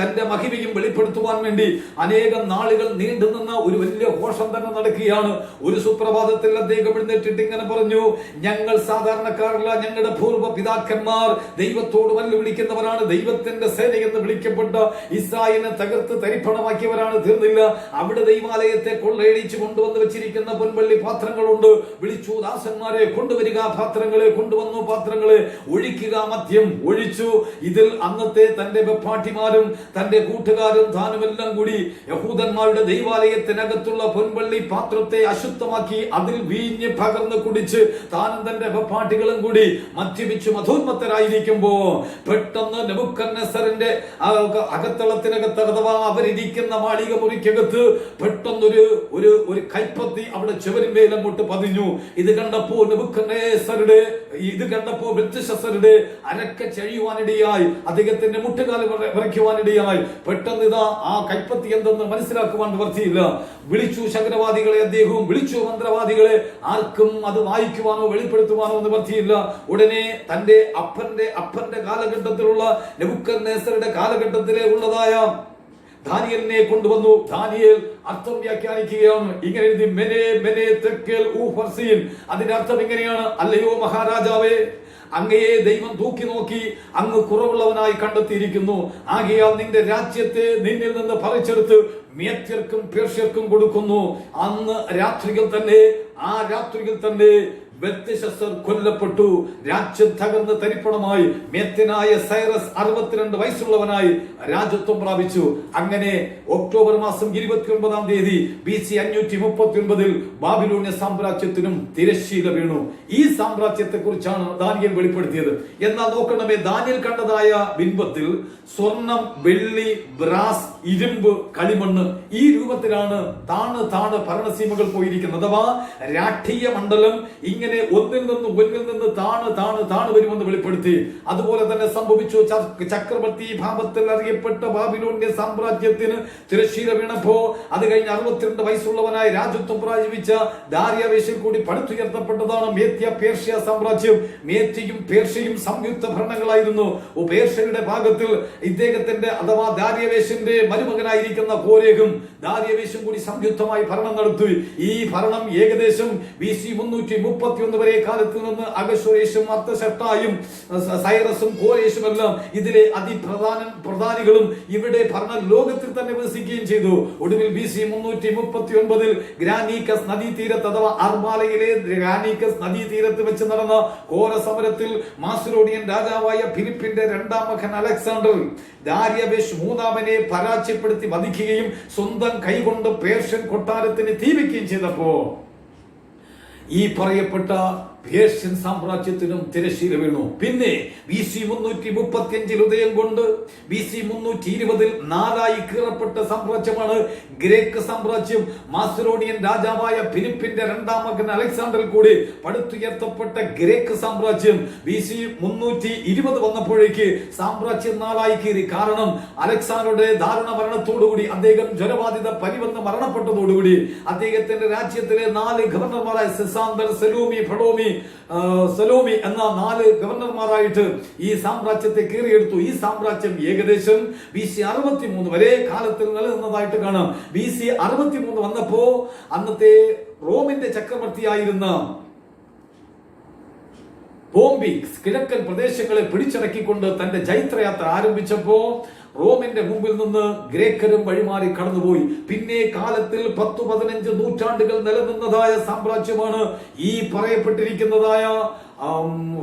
തന്റെ മഹിമയും വെളിപ്പെടുത്തുവാൻ വേണ്ടി അനേകം നാളുകൾ നീണ്ടുനിന്ന ഒരു വലിയ ഘോഷം തന്നെ നടക്കുകയാണ്. ഒരു സുപ്രഭാതത്തിൽ അദ്ദേഹം എഴുന്നേറ്റിട്ട് ഇങ്ങനെ പറഞ്ഞു, ഞങ്ങൾ സാധാരണക്കാരല്ല, ഞങ്ങളുടെ പൂർവ്വ പിതാക്കന്മാർ ദൈവത്തോട് വെല്ലുവിളിക്കുന്നവരാണ്, ദൈവത്തിന്റെ സേന എന്ന് വിളിക്കപ്പെട്ട ഇസ്രായേലിനെ തകർത്ത് തരിപ്പണമാക്കിയവരാണ്. തീർന്നില്ല, അവിടെ ദൈവാലയത്തെ കൊള്ളയടിച്ചു കൊണ്ടുവന്ന് വെച്ചിരിക്കുന്ന പൊൻവെള്ളി പാത്രങ്ങളുണ്ട്. വിളിച്ചു, ദാസന്മാരെ കൊണ്ടുവരിക, പാത്രങ്ങളെ കൊണ്ടുവന്നു, പാത്രങ്ങളെ ഒഴിക്കുക, മദ്യം ഒഴിച്ചു. ഇതിൽ അന്നത്തെ തന്റെ വെപ്പാട്ടിമാരും തന്റെ കൂട്ടുകാരും താനുമെല്ലാം കൂടി യഹൂദന്മാരുടെ ദൈവാലയത്തിനകത്തുള്ള പൊൻവെള്ളി പാത്രത്തെ അശുദ്ധമാക്കി അതിൽ വീഞ്ഞ് പകർന്ന് കുടിച്ച് താനും തന്റെ വെപ്പാട്ടികളും കൂടി മദ്യപിച്ചു മധോന്മത്തരായിരിക്കുമ്പോ പെട്ടെന്ന് നെബൂഖദ്നേസറിന്റെ അകത്തളത്തിനകത്ത് അഥവാ അവരിയ്ക്കുന്ന മാളിക മുറിക്കകത്ത് പെട്ടെന്നൊരു ഒരു കൈപ്പത്തി അവിടെ ചുവരിന്മേൽ അങ്ങോട്ട് പതിഞ്ഞു. ഇത് കണ്ടപ്പോ ബെൽത്ശസ്സറുടെ അരക്ക ചഴിയുവാനിടയായി, അദ്ദേഹത്തിന്റെ മുട്ടുകാല് വിറയ്ക്കുവാനിടയായി. പെട്ടെന്ന് ഇതാ ആ കൈപ്പത്തി എന്തെന്ന് മനസ്സിലാക്കുവാൻ നിവർത്തിയില്ല. വിളിച്ചു ശകുനവാദികളെ, അദ്ദേഹവും വിളിച്ചു മന്ത്രവാദികളെ. ആർക്കും അത് വായിക്കുവാനോ വെളിപ്പെടുത്തുവാനോ നിവർത്തിയില്ല. ഉടനെ തന്റെ അപ്പന്റെ കാലഘട്ടത്തിലുള്ള നെബൂഖദ്നേസറുടെ കാലഘട്ടത്തിലെ ഉള്ളതായ ദാനിയേലിനെ കൊണ്ടുവന്നു. ദാനിയേൽ അർത്ഥം വ്യാഖ്യാനിക്കുകയാണ്. ഇങ്ങനെ എഴുതി, മെനെ മെനെ തെക്കേൽ ഊഫർസീൻ. അതിന്റെ അർത്ഥം ഇങ്ങനെയാണ്, അല്ലയോ മഹാരാജാവേ, അങ്ങയെ ദൈവം തൂക്കി നോക്കി അങ്ങ് കുറവുള്ളവനായി കണ്ടെത്തിയിരിക്കുന്നു. ആകയാൽ നിന്റെ രാജ്യത്തെ നിന്നിൽ നിന്ന് പറിച്ചെടുത്ത് മേത്യർക്കും പേർഷ്യർക്കും കൊടുക്കുന്നു. അന്ന് രാത്രിയിൽ തന്നെ ബെൽത്ശസ്സർ കൊല്ലപ്പെട്ടു. രാജ്യം തകർന്ന് തരിപ്പണമായി. മേത്യനായ സൈറസ് 62 വയസ്സുള്ളവനായി രാജ്യത്വം പ്രാപിച്ചു. അങ്ങനെ ഒക്ടോബർ മാസം 29-ാം തീയതി BC 539 ബാബിലോണ്യ സാമ്രാജ്യത്തിനും തിരശ്ശീല വീണു. ഈ സാമ്രാജ്യത്തെ കുറിച്ചാണ് ദാനിയേൽ വെളിപ്പെടുത്തിയത്. എന്നാൽ നോക്കണമേ, ദാനിയേൽ കണ്ടതായ ബിംബത്തിൽ സ്വർണം, വെള്ളി, ബ്രാസ്, ഇരുമ്പ്, കളിമണ്ണ് ഈ രൂപത്തിലാണ് താണ് ഭരണസീമകൾ പോയിരിക്കുന്നത്. അഥവാ രാഷ്ട്രീയ മണ്ഡലം ഇങ്ങനെ ഇങ്ങനെ ഒന്നിൽ നിന്ന് താണ് വരുമെന്ന് വെളിപ്പെടുത്തി. അതുപോലെ തന്നെ സംഭവിച്ചു. ചക്രവർത്തി ഭാവത്തിൽ അറിയപ്പെട്ട ബാബിലോണിയ സാമ്രാജ്യത്തിന് തിരശ്ശീല വീണപ്പോ അത് കഴിഞ്ഞ് 62 വയസ്സുള്ളവനായി രാജ്യത്വം പ്രാപിച്ച ദാരിയാവേശിൽ കൂടി പടുത്തുയർത്തപ്പെട്ടതാണ് മേദ്യ പേർഷ്യ സാമ്രാജ്യം. മേദ്യയും പേർഷ്യയും സംയുക്ത ഭരണങ്ങളായിരുന്നു. പേർഷ്യയുടെ ഭാഗത്തിൽ ഇദ്ദേഹത്തിന്റെ അഥവാ ദാരിയാവേശിന്റെ മരുമകനായിരിക്കുന്ന കോരേഹും ദാരിയാവേശും കൂടി സംയുക്തമായി ഭരണം നടത്തി. ഈ ഭരണം ഏകദേശം BC 331 വരെ കാലത്ത് നിന്ന് അഗശ്വരേഷും അർത്തശട്ടായും സൈറസും കോരേഷും എല്ലാം ഇതിലെ പ്രധാനികളും ഇവിടെ ഭരണ ലോകത്തിൽ തന്നെ വസിക്കുകയും ചെയ്തു. ഒടുവിൽ BC 339 ഗ്രാനീക്കസ് നദീതീരത്ത് അഥവാ അർമാലയിലെ ഗ്രാനീക്കസ് നദീതീരത്ത് വെച്ച് നടന്ന ഘോര സമരത്തിൽ മാസിഡോണിയൻ രാജാവായ ഫിലിപ്പിന്റെ രണ്ടാം മകൻ അലക്സാണ്ടർ ദാരിയാവേശ് മൂന്നാമനെ പരാജയപ്പെടുത്തി വധിക്കുകയും സ്വന്തം കൈകൊണ്ട് പേർഷ്യൻ കൊട്ടാരത്തിന് തീവയ്ക്കുകയും ചെയ്തപ്പോ ഈ പറയപ്പെട്ട പേർഷ്യൻ സാമ്രാജ്യത്തിനും തിരശ്ശീല വീണു. പിന്നെ BC 335 ഉദയം കൊണ്ട് BC 320 നാലായി കീറപ്പെട്ട സാമ്രാജ്യമാണ് ഗ്രേക്ക് സാമ്രാജ്യം. മാസിഡോണിയൻ രാജാവായ ഫിലിപ്പിന്റെ രണ്ടാം മകൻ അലക്സാണ്ടറിൽ കൂടി പടുത്തുയർത്തപ്പെട്ട ഗ്രേക്ക് സാമ്രാജ്യം BC 320 വന്നപ്പോഴേക്ക് സാമ്രാജ്യം നാലായി കീറി. കാരണം അലക്സാണ്ടറുടെ ദാരുണ മരണത്തോടുകൂടി അദ്ദേഹം ജ്വരബാധിത പനി വന്ന് മരണപ്പെട്ടതോടുകൂടി അദ്ദേഹത്തിന്റെ രാജ്യത്തിലെ 4 ഗവർണർമാരായ സെസാന്തർ, സലോമി എന്ന 4 ഗവർണർമാരായിട്ട് ഈ സാമ്രാജ്യത്തെ കീറിയെടുത്തു. ഈ സാമ്രാജ്യം ഏകദേശം BC 63 വരെ കാലത്തിൽ നിലനിന്നതായിട്ട് കാണാം. BC 63 വന്നപ്പോ അന്നത്തെ റോമിന്റെ ചക്രവർത്തിയായിരുന്ന പോംബിക്സ് കിഴക്കൻ പ്രദേശങ്ങളെ പിടിച്ചടക്കിക്കൊണ്ട് തന്റെ ജൈത്രയാത്ര ആരംഭിച്ചപ്പോ റോമിന്റെ മുമ്പിൽ നിന്ന് ഗ്രേക്കരും വഴിമാറി കടന്നുപോയി. പിന്നെ കാലത്തിൽ 10-15 നൂറ്റാണ്ടുകൾ നിലനിന്നതായ സാമ്രാജ്യമാണ് ഈ പറയപ്പെട്ടിരിക്കുന്നതായ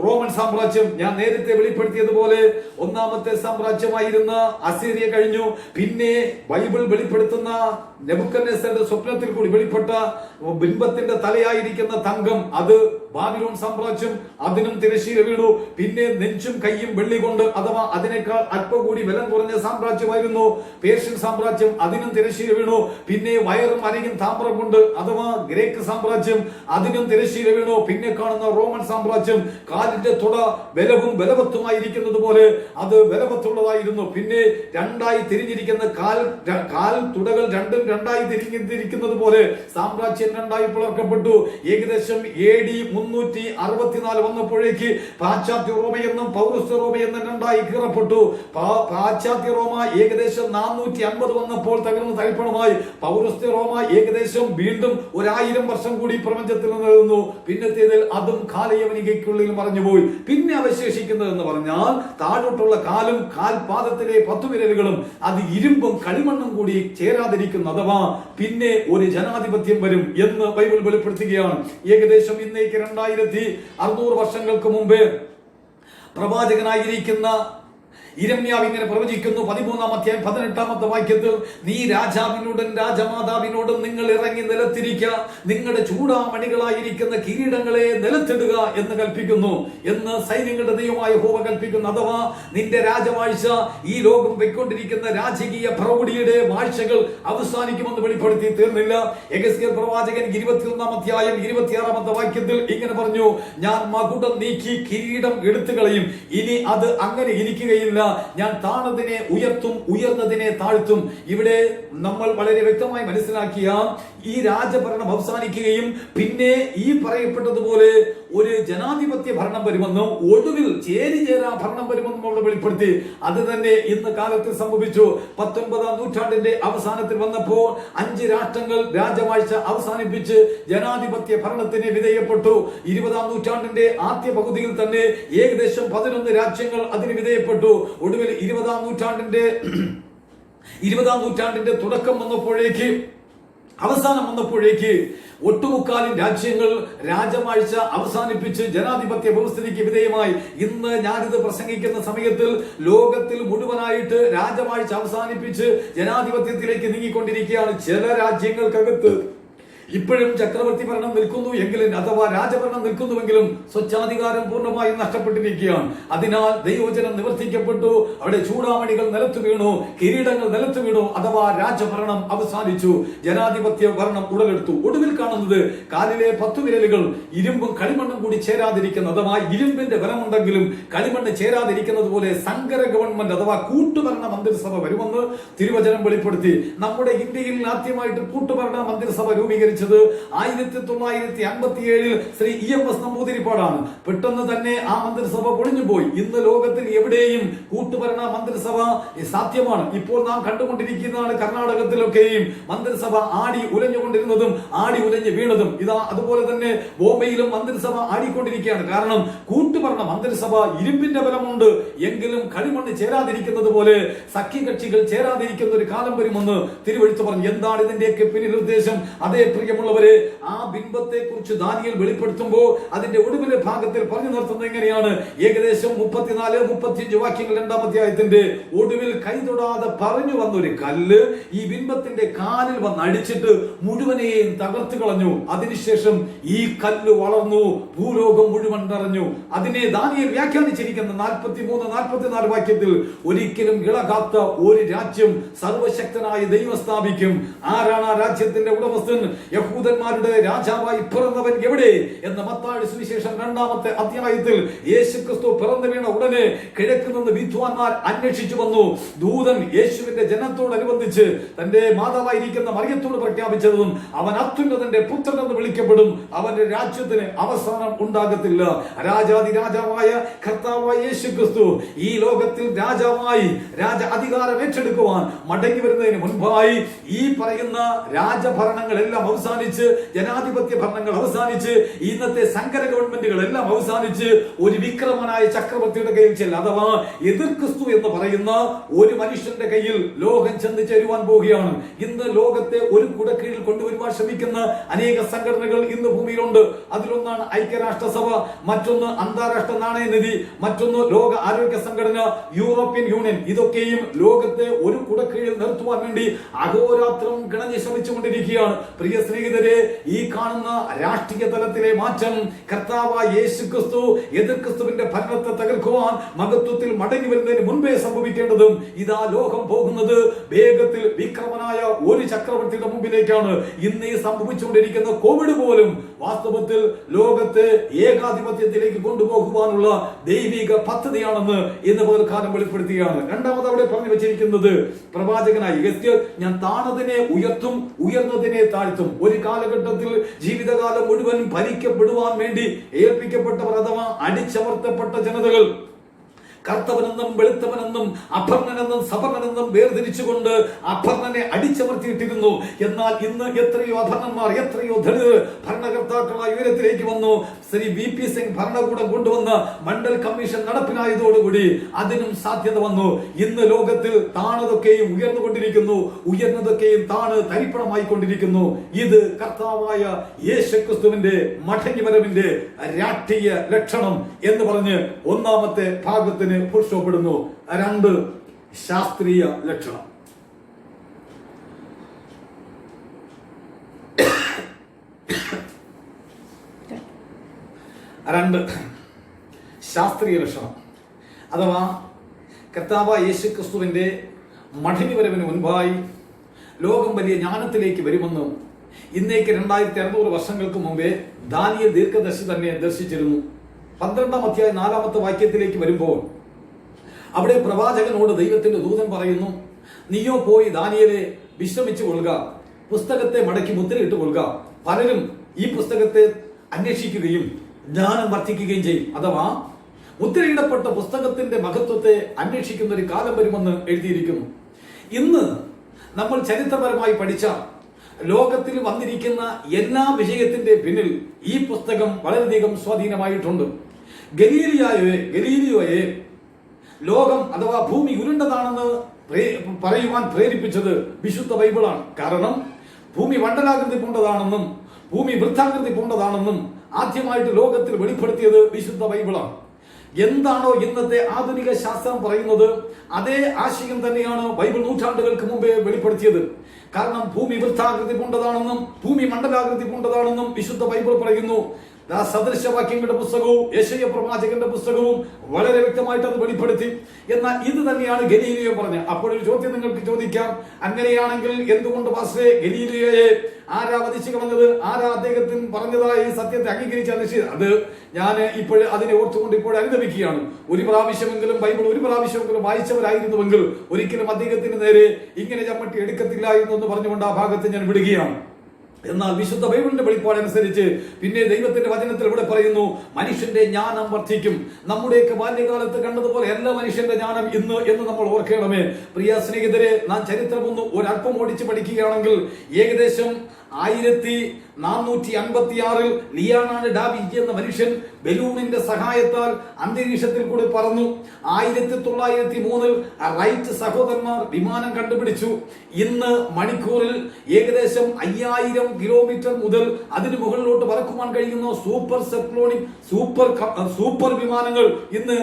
റോമൻ സാമ്രാജ്യം. ഞാൻ നേരത്തെ വെളിപ്പെടുത്തിയതുപോലെ ഒന്നാമത്തെ സാമ്രാജ്യമായിരുന്ന അസീറിയ കഴിഞ്ഞു. പിന്നെ ബൈബിൾ വെളിപ്പെടുത്തുന്ന നെബൂഖദ്നേസറിന്റെ സ്വപ്നത്തിൽ കൂടി വെളിപ്പെട്ട ബിംബത്തിന്റെ തലയായിരിക്കുന്ന തങ്കം, അത് ബാബിലോൺ സാമ്രാജ്യം, അതിനും തിരശ്ശീല വീണു. പിന്നെ നെഞ്ചും കൈയും വെള്ളി കൊണ്ട് അഥവാ അതിനേക്കാൾ അല്പം കൂടി വില കുറഞ്ഞ സാമ്രാജ്യമായിരുന്നു പേർഷ്യൻ സാമ്രാജ്യം, അതിനും തിരശ്ശീല വീണു. പിന്നെ വയറും അരയും താമ്രം കൊണ്ട് അഥവാ ഗ്രേക്ക് സാമ്രാജ്യം, അതിനും തിരശ്ശീല വീണു. പിന്നെ കാണുന്ന റോമൻ സാമ്രാജ്യം കാലിന്റെ തുട ബലവും ബലവത്തുമായിരിക്കുന്നത് പോലെ അത് ബലവത്തുള്ളതായിരുന്നു. പിന്നെ രണ്ടായി തിരിഞ്ഞിരിക്കുന്ന കാൽ തുടകൾ രണ്ടായി തിരിഞ്ഞിരിക്കുന്നത് പോലെ സാമ്രാജ്യം രണ്ടായി പിളർക്കപ്പെട്ടു. ഏകദേശം AD 364 വന്നപ്പോഴേക്ക് പാശ്ചാത്യ റോമയെന്നും പൗരസ്ത്യ റോമയെന്നും രണ്ടായി കീറപ്പെട്ടു. പാശ്ചാത്യ റോമ ഏകദേശം 450 വന്നപ്പോൾ തകർന്ന് തരിപ്പണമായി. പൗരസ്ത്യ റോമ ഏകദേശം വീണ്ടും 1000 വർഷം കൂടി പ്രപഞ്ചത്തിൽ നിലനിന്നു. പിന്നത്തേതിൽ അതും കാലയവനികയ്ക്കുള്ളിൽ മറഞ്ഞുപോയി. പിന്നെ അവശേഷിക്കുന്നതെന്ന് പറഞ്ഞാൽ താഴോട്ടുള്ള കാലും കാൽപാദത്തിലെ 10 വിരലുകളും അത് ഇരുമ്പും കളിമണ്ണും കൂടി ചേരാതിരിക്കുന്നു. അഥവാ പിന്നെ ഒരു ജനാധിപത്യം വരും എന്ന് ബൈബിൾ വെളിപ്പെടുത്തുകയാണ്. ഏകദേശം ഇന്നേക്ക് 2600 വർഷങ്ങൾക്ക് മുമ്പ് പ്രവാചകനായിരിക്കുന്ന ഇരമ്യാവ് ഇങ്ങനെ പ്രവചിക്കുന്നു. 13-ാം അധ്യായം 18-ാമത്തെ വാക്യത്തിൽ, നീ രാജാവിനോടും രാജമാതാവിനോടും നിങ്ങൾ ഇറങ്ങി നിലത്തിരിക്കുക, നിങ്ങളുടെ ചൂടാമണികളായിരിക്കുന്ന കിരീടങ്ങളെ നിലത്തിടുക എന്ന് കൽപ്പിക്കുന്നു എന്ന് സൈന്യങ്ങളുടെ ദൈവമായ യഹോവ കൽപ്പിക്കുന്നു. അഥവാ നിന്റെ രാജവാഴ്ച, ഈ ലോകം വെക്കൊണ്ടിരിക്കുന്ന രാജകീയ പ്രൗഢിയുടെ വാഴ്ചകൾ അവസാനിക്കുമെന്ന് വെളിപ്പെടുത്തി തീർന്നില്ല. യെഹെസ്കേൽ പ്രവാചകൻ 21-ാം അധ്യായം 26-ാമത്തെ വാക്യത്തിൽ ഇങ്ങനെ പറഞ്ഞു, ഞാൻ മകുടം നീക്കി കിരീടം എടുത്തു കളയും, ഇനി അത് അങ്ങനെ ഇരിക്കുകയില്ല, ഞാൻ താണതിനെ ഉയർത്തും, ഉയർന്നതിനെ താഴ്ത്തും. ഇവിടെ നമ്മൾ വളരെ വ്യക്തമായി മനസ്സിലാക്കിയ ഈ രാജഭരണം അവസാനിക്കുകയും പിന്നെ ഈ പറയപ്പെട്ടതുപോലെ ഒരു ജനാധിപത്യ ഭരണം വരുമെന്നും ഒടുവിൽ ചേരിചേരാ ഭരണം വരുമെന്നും അവിടെ വെളിപ്പെടുത്തി. അത് തന്നെ ഇന്ന് കാലത്ത് സംഭവിച്ചു. 19-ാം നൂറ്റാണ്ടിന്റെ അവസാനത്തിൽ വന്നപ്പോൾ 5 രാഷ്ട്രങ്ങൾ രാജവാഴ്ച അവസാനിപ്പിച്ച് ജനാധിപത്യ ഭരണത്തിന് വിധേയപ്പെട്ടു. 20-ാം നൂറ്റാണ്ടിന്റെ ആദ്യ പകുതിയിൽ തന്നെ ഏകദേശം 11 രാജ്യങ്ങൾ അതിന് വിധേയപ്പെട്ടു. ഒടുവിൽ 20-ാം നൂറ്റാണ്ടിന്റെ തുടക്കം വന്നപ്പോഴേക്ക്, അവസാനം വന്നപ്പോഴേക്ക് ഒട്ടുമുക്കാലും രാജ്യങ്ങൾ രാജവാഴ്ച അവസാനിപ്പിച്ച് ജനാധിപത്യ വ്യവസ്ഥയ്ക്ക് വിധേയമായി. ഇന്ന് ഞാനിത് പ്രസംഗിക്കുന്ന സമയത്തിൽ ലോകത്തിൽ മുഴുവനായിട്ട് രാജവാഴ്ച അവസാനിപ്പിച്ച് ജനാധിപത്യത്തിലേക്ക് നീങ്ങിക്കൊണ്ടിരിക്കുകയാണ്. ചില രാജ്യങ്ങൾക്കകത്ത് ഇപ്പോഴും ചക്രവർത്തി ഭരണം നിൽക്കുന്നു എങ്കിലും അഥവാ രാജഭരണം നിൽക്കുന്നുവെങ്കിലും സ്വച്ഛാധികാരം പൂർണ്ണമായും നഷ്ടപ്പെട്ടിരിക്കുകയാണ്. അതിനാൽ ദൈവവചനം നിവർത്തിക്കപ്പെട്ടു. അവിടെ ചൂടാമണികൾ നിലത്തു വീണു, കിരീടങ്ങൾ നിലത്തു വീണു, അഥവാ രാജഭരണം അവസാനിച്ചു. ജനാധിപത്യ ഭരണം ഉടലെടുത്തു. ഒടുവിൽ കാണുന്നത് കാലിലെ 10 വിരലുകൾ ഇരുമ്പും കളിമണ്ണും കൂടി ചേരാതിരിക്കുന്ന, അഥവാ ഇരുമ്പിന്റെ ബലമുണ്ടെങ്കിലും കളിമണ്ണ് ചേരാതിരിക്കുന്നത് പോലെ സങ്കര ഗവൺമെന്റ് അഥവാ കൂട്ടുഭരണ മന്ത്രിസഭ വരുമെന്ന് തിരുവചനം വെളിപ്പെടുത്തി. നമ്മുടെ ഇന്ത്യയിൽ ആദ്യമായിട്ട് കൂട്ടുഭരണ മന്ത്രിസഭ രൂപീകരിച്ചത് 1957 ശ്രീ EMS നമ്പൂതിരിപ്പാടാണ്. പെട്ടെന്ന് തന്നെ ആ മന്ത്രിസഭ പൊളിഞ്ഞുപോയി. ഇന്ന് ലോകത്തിൽ എവിടെയും കൂട്ടുഭരണ മന്ത്രിസഭ സാധ്യമാണ്. ഇപ്പോൾ നാം കണ്ടുകൊണ്ടിരിക്കുന്നതാണ് കർണാടകത്തിലൊക്കെയും മന്ത്രിസഭ ആടി ഉലഞ്ഞുകൊണ്ടിരുന്നതും ആടി ഉലഞ്ഞു വീണതും. ഇതാ അതുപോലെ തന്നെ ബോംബെയിലും മന്ത്രിസഭ ആടിക്കൊണ്ടിരിക്കുകയാണ്. കാരണം കൂട്ടുഭരണ മന്ത്രിസഭ ഇരുമ്പിന്റെ ബലമുണ്ട് എങ്കിലും കളിമണ്ണ് ചേരാതിരിക്കുന്നത് പോലെ സഖ്യകക്ഷികൾ ചേരാതിരിക്കുന്ന ഒരു കാലം വരുമെന്ന് തിരുവെഴുത്ത് പറഞ്ഞു. എന്താണ് ഇതിന്റെയൊക്കെ പിന്നിൽ ഉദ്ദേശം? അതേ പ്രിയമുള്ളവരെ, ആ ബിംബത്തെ കുറിച്ച് ദാനിയേൽ വെളിപ്പെടുത്തുമ്പോൾ അതിന്റെ ഒടുവിലെ ഭാഗത്തിൽ പറഞ്ഞു നിർത്തുന്നത് എങ്ങനെയാണ്? ഏകദേശം 34-35 വാക്യങ്ങൾ 2-ാം അധ്യായത്തിന്റെ ഒടുവിൽ കൈതൊടാതെ പറഞ്ഞു വന്നൊരു കല്ല് ഈ ബിംബത്തിന്റെ കാലിൽ വന്ന് അടിച്ചിട്ട് മുഴുവനെയും തകർത്ത് കളഞ്ഞു. അതിനുശേഷം ഈ കല്ല് വളർന്നു, ഭൂലോകം മുഴുവൻ നിറഞ്ഞു. അതിനെ ദാനിയേൽ വ്യാഖ്യാനിച്ചിരിക്കുന്ന 43-44 വാക്യത്തിൽ ഒരിക്കലും ഇളകാത്ത ഒരു രാജ്യം സർവശക്തനായ ദൈവം സ്ഥാപിക്കും. ആരാണ് ആ രാജ്യത്തിന്റെ ഉടമസ്ഥൻ? യഹൂദന്മാരുടെ രാജാവായി പിറന്നവൻ എവിടെ എന്ന് മത്തായി സുവിശേഷം 2-ാമത്തെ അധ്യായത്തിൽ യേശുക്രിസ്തു പിറന്നു വീണ ഉടനെ കിഴക്ക് നിന്ന് വിദ്വാൻമാർ അന്വേഷിച്ചു വന്നു. ദൂതൻ യേശുവിന്റെ ജനത്തോടനുബന്ധിച്ച് തന്റെ മാതാവായിരിക്കുന്ന മറിയത്തോട് പ്രഖ്യാപിച്ചതും അവൻ അത്യുന്നതന്റെ പുത്രൻ എന്ന് വിളിക്കപ്പെടും, അവന്റെ രാജ്യത്തിന് അവസാനം ഉണ്ടാകത്തില്ല. രാജാതി രാജാവായ കർത്താവായ യേശുക്രിസ്തു ഈ ലോകത്തിൽ രാജാവായി രാജ അധികാരം ഏറ്റെടുക്കുവാൻ മടങ്ങി വരുന്നതിന് മുൻപായി ഈ പറയുന്ന രാജഭരണങ്ങളെല്ലാം അവസാനിച്ച്, ജനാധിപത്യ ഭരണങ്ങൾ അവസാനിച്ച്, ഇന്നത്തെ സങ്കര ഗവൺമെന്റുകളെല്ലാം അവസാനിച്ച് ഒരു വിക്രമനായ ചക്രവർത്തിയുടെ കയ്യിൽ ചെല്ല, അഥവാ എതിർ ക്രിസ്തു എന്ന് പറയുന്ന ഒരു മനുഷ്യന്റെ കയ്യിൽ ലോകം ചെന്ന് ചേരുവാൻ പോവുകയാണ്. ഇന്ന് ലോകത്തെ ഒരു കുടക്കീഴിൽ കൊണ്ടുവരുവാൻ ശ്രമിക്കുന്ന അനേക സംഘടനകൾ ഇന്ന് ഭൂമിയിലുണ്ട്. അതിലൊന്നാണ് ഐക്യരാഷ്ട്രസഭ, മറ്റൊന്ന് അന്താരാഷ്ട്ര നാണയനിധി, മറ്റൊന്ന് ലോക ആരോഗ്യ സംഘടന, യൂറോപ്യൻ യൂണിയൻ. ഇതൊക്കെയും ലോകത്തെ ഒരു കുടക്കീഴിൽ നിർത്തുവാൻ വേണ്ടി അഹോരാത്രം കിണഞ്ഞ് ശ്രമിച്ചുകൊണ്ടിരിക്കുകയാണ്. പ്രിയ സ്നേഹിതരെ, ഈ കാണുന്ന രാഷ്ട്രീയ തലത്തിലെ മാറ്റം കർത്താവായ യേശുക്രിസ്തു എതിർ ക്രിസ്തുവിന്റെ ഭരണത്തെ തകർക്കുവാൻ മഹത്വത്തിൽ മടങ്ങി വരുന്നതിന് മുൻപേ സംഭവിക്കേണ്ടതും ഇതാ ലോകം പോകുന്നത് വേഗത്തിൽ വിക്രമനായ ഒരു ചക്രവർത്തിയുടെ മുമ്പിലേക്കാണ്. ഇന്ന് ഈ സംഭവിച്ചുകൊണ്ടിരിക്കുന്ന കോവിഡ് പോലും വാസ്തവത്തിൽ ലോകത്തെ ഏകാധിപത്യത്തിലേക്ക് കൊണ്ടുപോകുവാനുള്ള ദൈവിക പദ്ധതിയാണെന്ന് ഇന്ന് പകൽക്കാലം വെളിപ്പെടുത്തുകയാണ്. രണ്ടാമത് അവിടെ പറഞ്ഞു വെച്ചിരിക്കുന്നത് പ്രവാചകനായി യെസ്യേൽ, ഞാൻ താണതിനെ ഉയർത്തും, ഉയർന്നതിനെ താഴ്ത്തും. ഒരു കാലഘട്ടത്തിൽ ജീവിതകാലം മുഴുവൻ ഭരിക്കപ്പെടുവാൻ വേണ്ടി ഏൽപ്പിക്കപ്പെട്ടവർ അഥവാ അടിച്ചമർത്തപ്പെട്ട ജനതകൾ കർത്തവനെന്നും വെളുത്തവനെന്നും അഭർണനെന്നും സവർണനെന്നും വേർതിരിച്ചുകൊണ്ട് അഭർണനെ അടിച്ചമർത്തിയിട്ടിരുന്നു. എന്നാൽ ഇന്ന് എത്രയോ അഭർണന്മാർ, എത്രയോ ദളിതർ ഭരണകർത്താക്കളായ ഉയരത്തിലേക്ക് വന്നു. ശ്രീ VP സിംഗ് ഭരണകൂടം കൊണ്ടുവന്ന മണ്ഡൽ കമ്മീഷൻ നടപ്പിലായതോടുകൂടി അതിനും സാധ്യത വന്നു. ഇന്ന് ലോകത്തിൽ താണതൊക്കെയും ഉയർന്നുകൊണ്ടിരിക്കുന്നു, ഉയർന്നതൊക്കെയും താണ് തരിപ്പണമായി കൊണ്ടിരിക്കുന്നു. ഇത് കർത്താവായ യേശുക്രിസ്തുവിന്റെ മടങ്ങിവരവിന്റെ രാഷ്ട്രീയ ലക്ഷണം എന്ന് പറഞ്ഞ് ഒന്നാമത്തെ ഭാഗത്തിന് പുരുഷപ്പെടുന്നു. 2 ശാസ്ത്രീയ ലക്ഷണം. ശാസ്ത്രീയ ലക്ഷണം അഥവാ കർത്താവായ യേശുക്രിസ്തുവിന്റെ മടങ്ങിവരവിന് മുൻപായി ലോകം വലിയ ജ്ഞാനത്തിലേക്ക് വരുമെന്നും ഇന്നേക്ക് 2600 വർഷങ്ങൾക്ക് മുമ്പേ ദാനിയേൽ ദീർഘദർശി തന്നെ ദർശിച്ചിരുന്നു. 12-ാം അധ്യായം 4-ാമത്തെ വാക്യത്തിലേക്ക് വരുമ്പോൾ അവിടെ പ്രവാചകനോട് ദൈവത്തിന്റെ ദൂതൻ പറയുന്നു, നീയോ പോയി ദാനിയേലെ വിശ്രമിച്ചു കൊള്ളുക, പുസ്തകത്തെ മടക്കി മുദ്രയിട്ട് കൊള്ളുക. പലരും ഈ പുസ്തകത്തെ അന്വേഷിക്കുകയും ജ്ഞാനം വർദ്ധിക്കുകയും ചെയ്യും. അഥവാ മുദ്രയിടപ്പെട്ട പുസ്തകത്തിന്റെ മഹത്വത്തെ അന്വേഷിക്കുന്ന ഒരു കാലം വരുമെന്ന് എഴുതിയിരിക്കുന്നു. ഇന്ന് നമ്മൾ ചരിത്രപരമായി പഠിച്ച ലോകത്തിൽ വന്നിരിക്കുന്ന എല്ലാ വിഷയത്തിന്റെ പിന്നിൽ ഈ പുസ്തകം വളരെയധികം സ്വാധീനമായിട്ടുണ്ട്. ഗലീലിയോയെ ലോകം അഥവാ ഭൂമി ഉരുണ്ടതാണെന്ന് പറയുവാൻ പ്രേരിപ്പിച്ചത് വിശുദ്ധ ബൈബിളാണ്. കാരണം ഭൂമി മണ്ഡലാകൃതി പൂണ്ടതാണെന്നും ഭൂമി വൃത്താകൃതി പൂണ്ടതാണെന്നും ആദ്യമായിട്ട് ലോകത്തിൽ വെളിപ്പെടുത്തിയത് വിശുദ്ധ ബൈബിളാണ്. എന്താണോ ഇന്നത്തെ ആധുനിക ശാസ്ത്രം പറയുന്നത് അതേ ആശയം തന്നെയാണ് ബൈബിൾ നൂറ്റാണ്ടുകൾക്ക് മുമ്പേ വെളിപ്പെടുത്തിയത്. കാരണം ഭൂമി വൃത്താകൃതി പൂണ്ടതാണെന്നും ഭൂമി മണ്ഡലാകൃതി പൂണ്ടതാണെന്നും വിശുദ്ധ ബൈബിൾ പറയുന്നു. സദൃശവാക്യങ്ങളുടെ പുസ്തകവും യെശയ്യാ പ്രവാചകന്റെ പുസ്തകവും വളരെ വ്യക്തമായിട്ട് അത് വെളിപ്പെടുത്തി. എന്നാൽ ഇത് തന്നെയാണ് ഗലീലിയോ പറഞ്ഞത്. അപ്പോഴൊരു ചോദ്യം നിങ്ങൾക്ക് ചോദിക്കാം, അങ്ങനെയാണെങ്കിൽ എന്തുകൊണ്ട് പാസ്റ്ററെ ഗലീലിയോയെ ആരാ വധിച്ചു കളഞ്ഞത്? ആരാ അദ്ദേഹത്തിന് പറഞ്ഞതായി സത്യത്തെ അംഗീകരിച്ച നിശ്ചയം? അത് ഞാൻ ഇപ്പോൾ അതിനെ ഓർത്തുകൊണ്ട് ഇപ്പോൾ അനുദമിക്കുകയാണ്. ഒരു പ്രാവശ്യമെങ്കിലും ബൈബിൾ വായിച്ചവരായിരുന്നുവെങ്കിൽ ഒരിക്കലും അദ്ദേഹത്തിന് നേരെ ഇങ്ങനെ ചമ്മട്ടി എടുക്കത്തില്ലായിരുന്നു എന്ന് പറഞ്ഞുകൊണ്ട് ആ ഭാഗത്ത് ഞാൻ വിടുകയാണ്. എന്നാൽ വിശുദ്ധ ബൈബിളിന്റെ വെളിപ്പാടനുസരിച്ച് പിന്നെ ദൈവത്തിന്റെ വചനത്തിൽ ഇവിടെ പറയുന്നു, മനുഷ്യന്റെ ജ്ഞാനം വർദ്ധിക്കും. നമ്മുടെയൊക്കെ ബാല്യകാലത്ത് കണ്ടതുപോലെ എല്ലാ മനുഷ്യന്റെ ജ്ഞാനം ഇന്ന് എന്ന് നമ്മൾ ഓർക്കണമേ. പ്രിയ സ്നേഹിതരെ, നാം ചരിത്രമൊന്ന് ഒരല്പം ഓടിച്ച് പഠിക്കുകയാണെങ്കിൽ ഏകദേശം 1456 ലിയോണാർഡോ ഡാ വിഞ്ചി എന്ന മനുഷ്യൻ ബലൂണിന്റെ സഹായത്താൽ അന്തരീക്ഷത്തിൽ കൂടി പറന്നു. 1903 റൈറ്റ് സഹോദരന്മാർ വിമാനം കണ്ടുപിടിച്ചു. ഇന്ന് മണിക്കൂറിൽ ഏകദേശം 5000 കിലോമീറ്റർ മുതൽ അതിന് മുകളിലോട്ട് പറക്കുവാൻ കഴിയുന്ന സൂപ്പർ വിമാനങ്ങൾ ഇന്ന്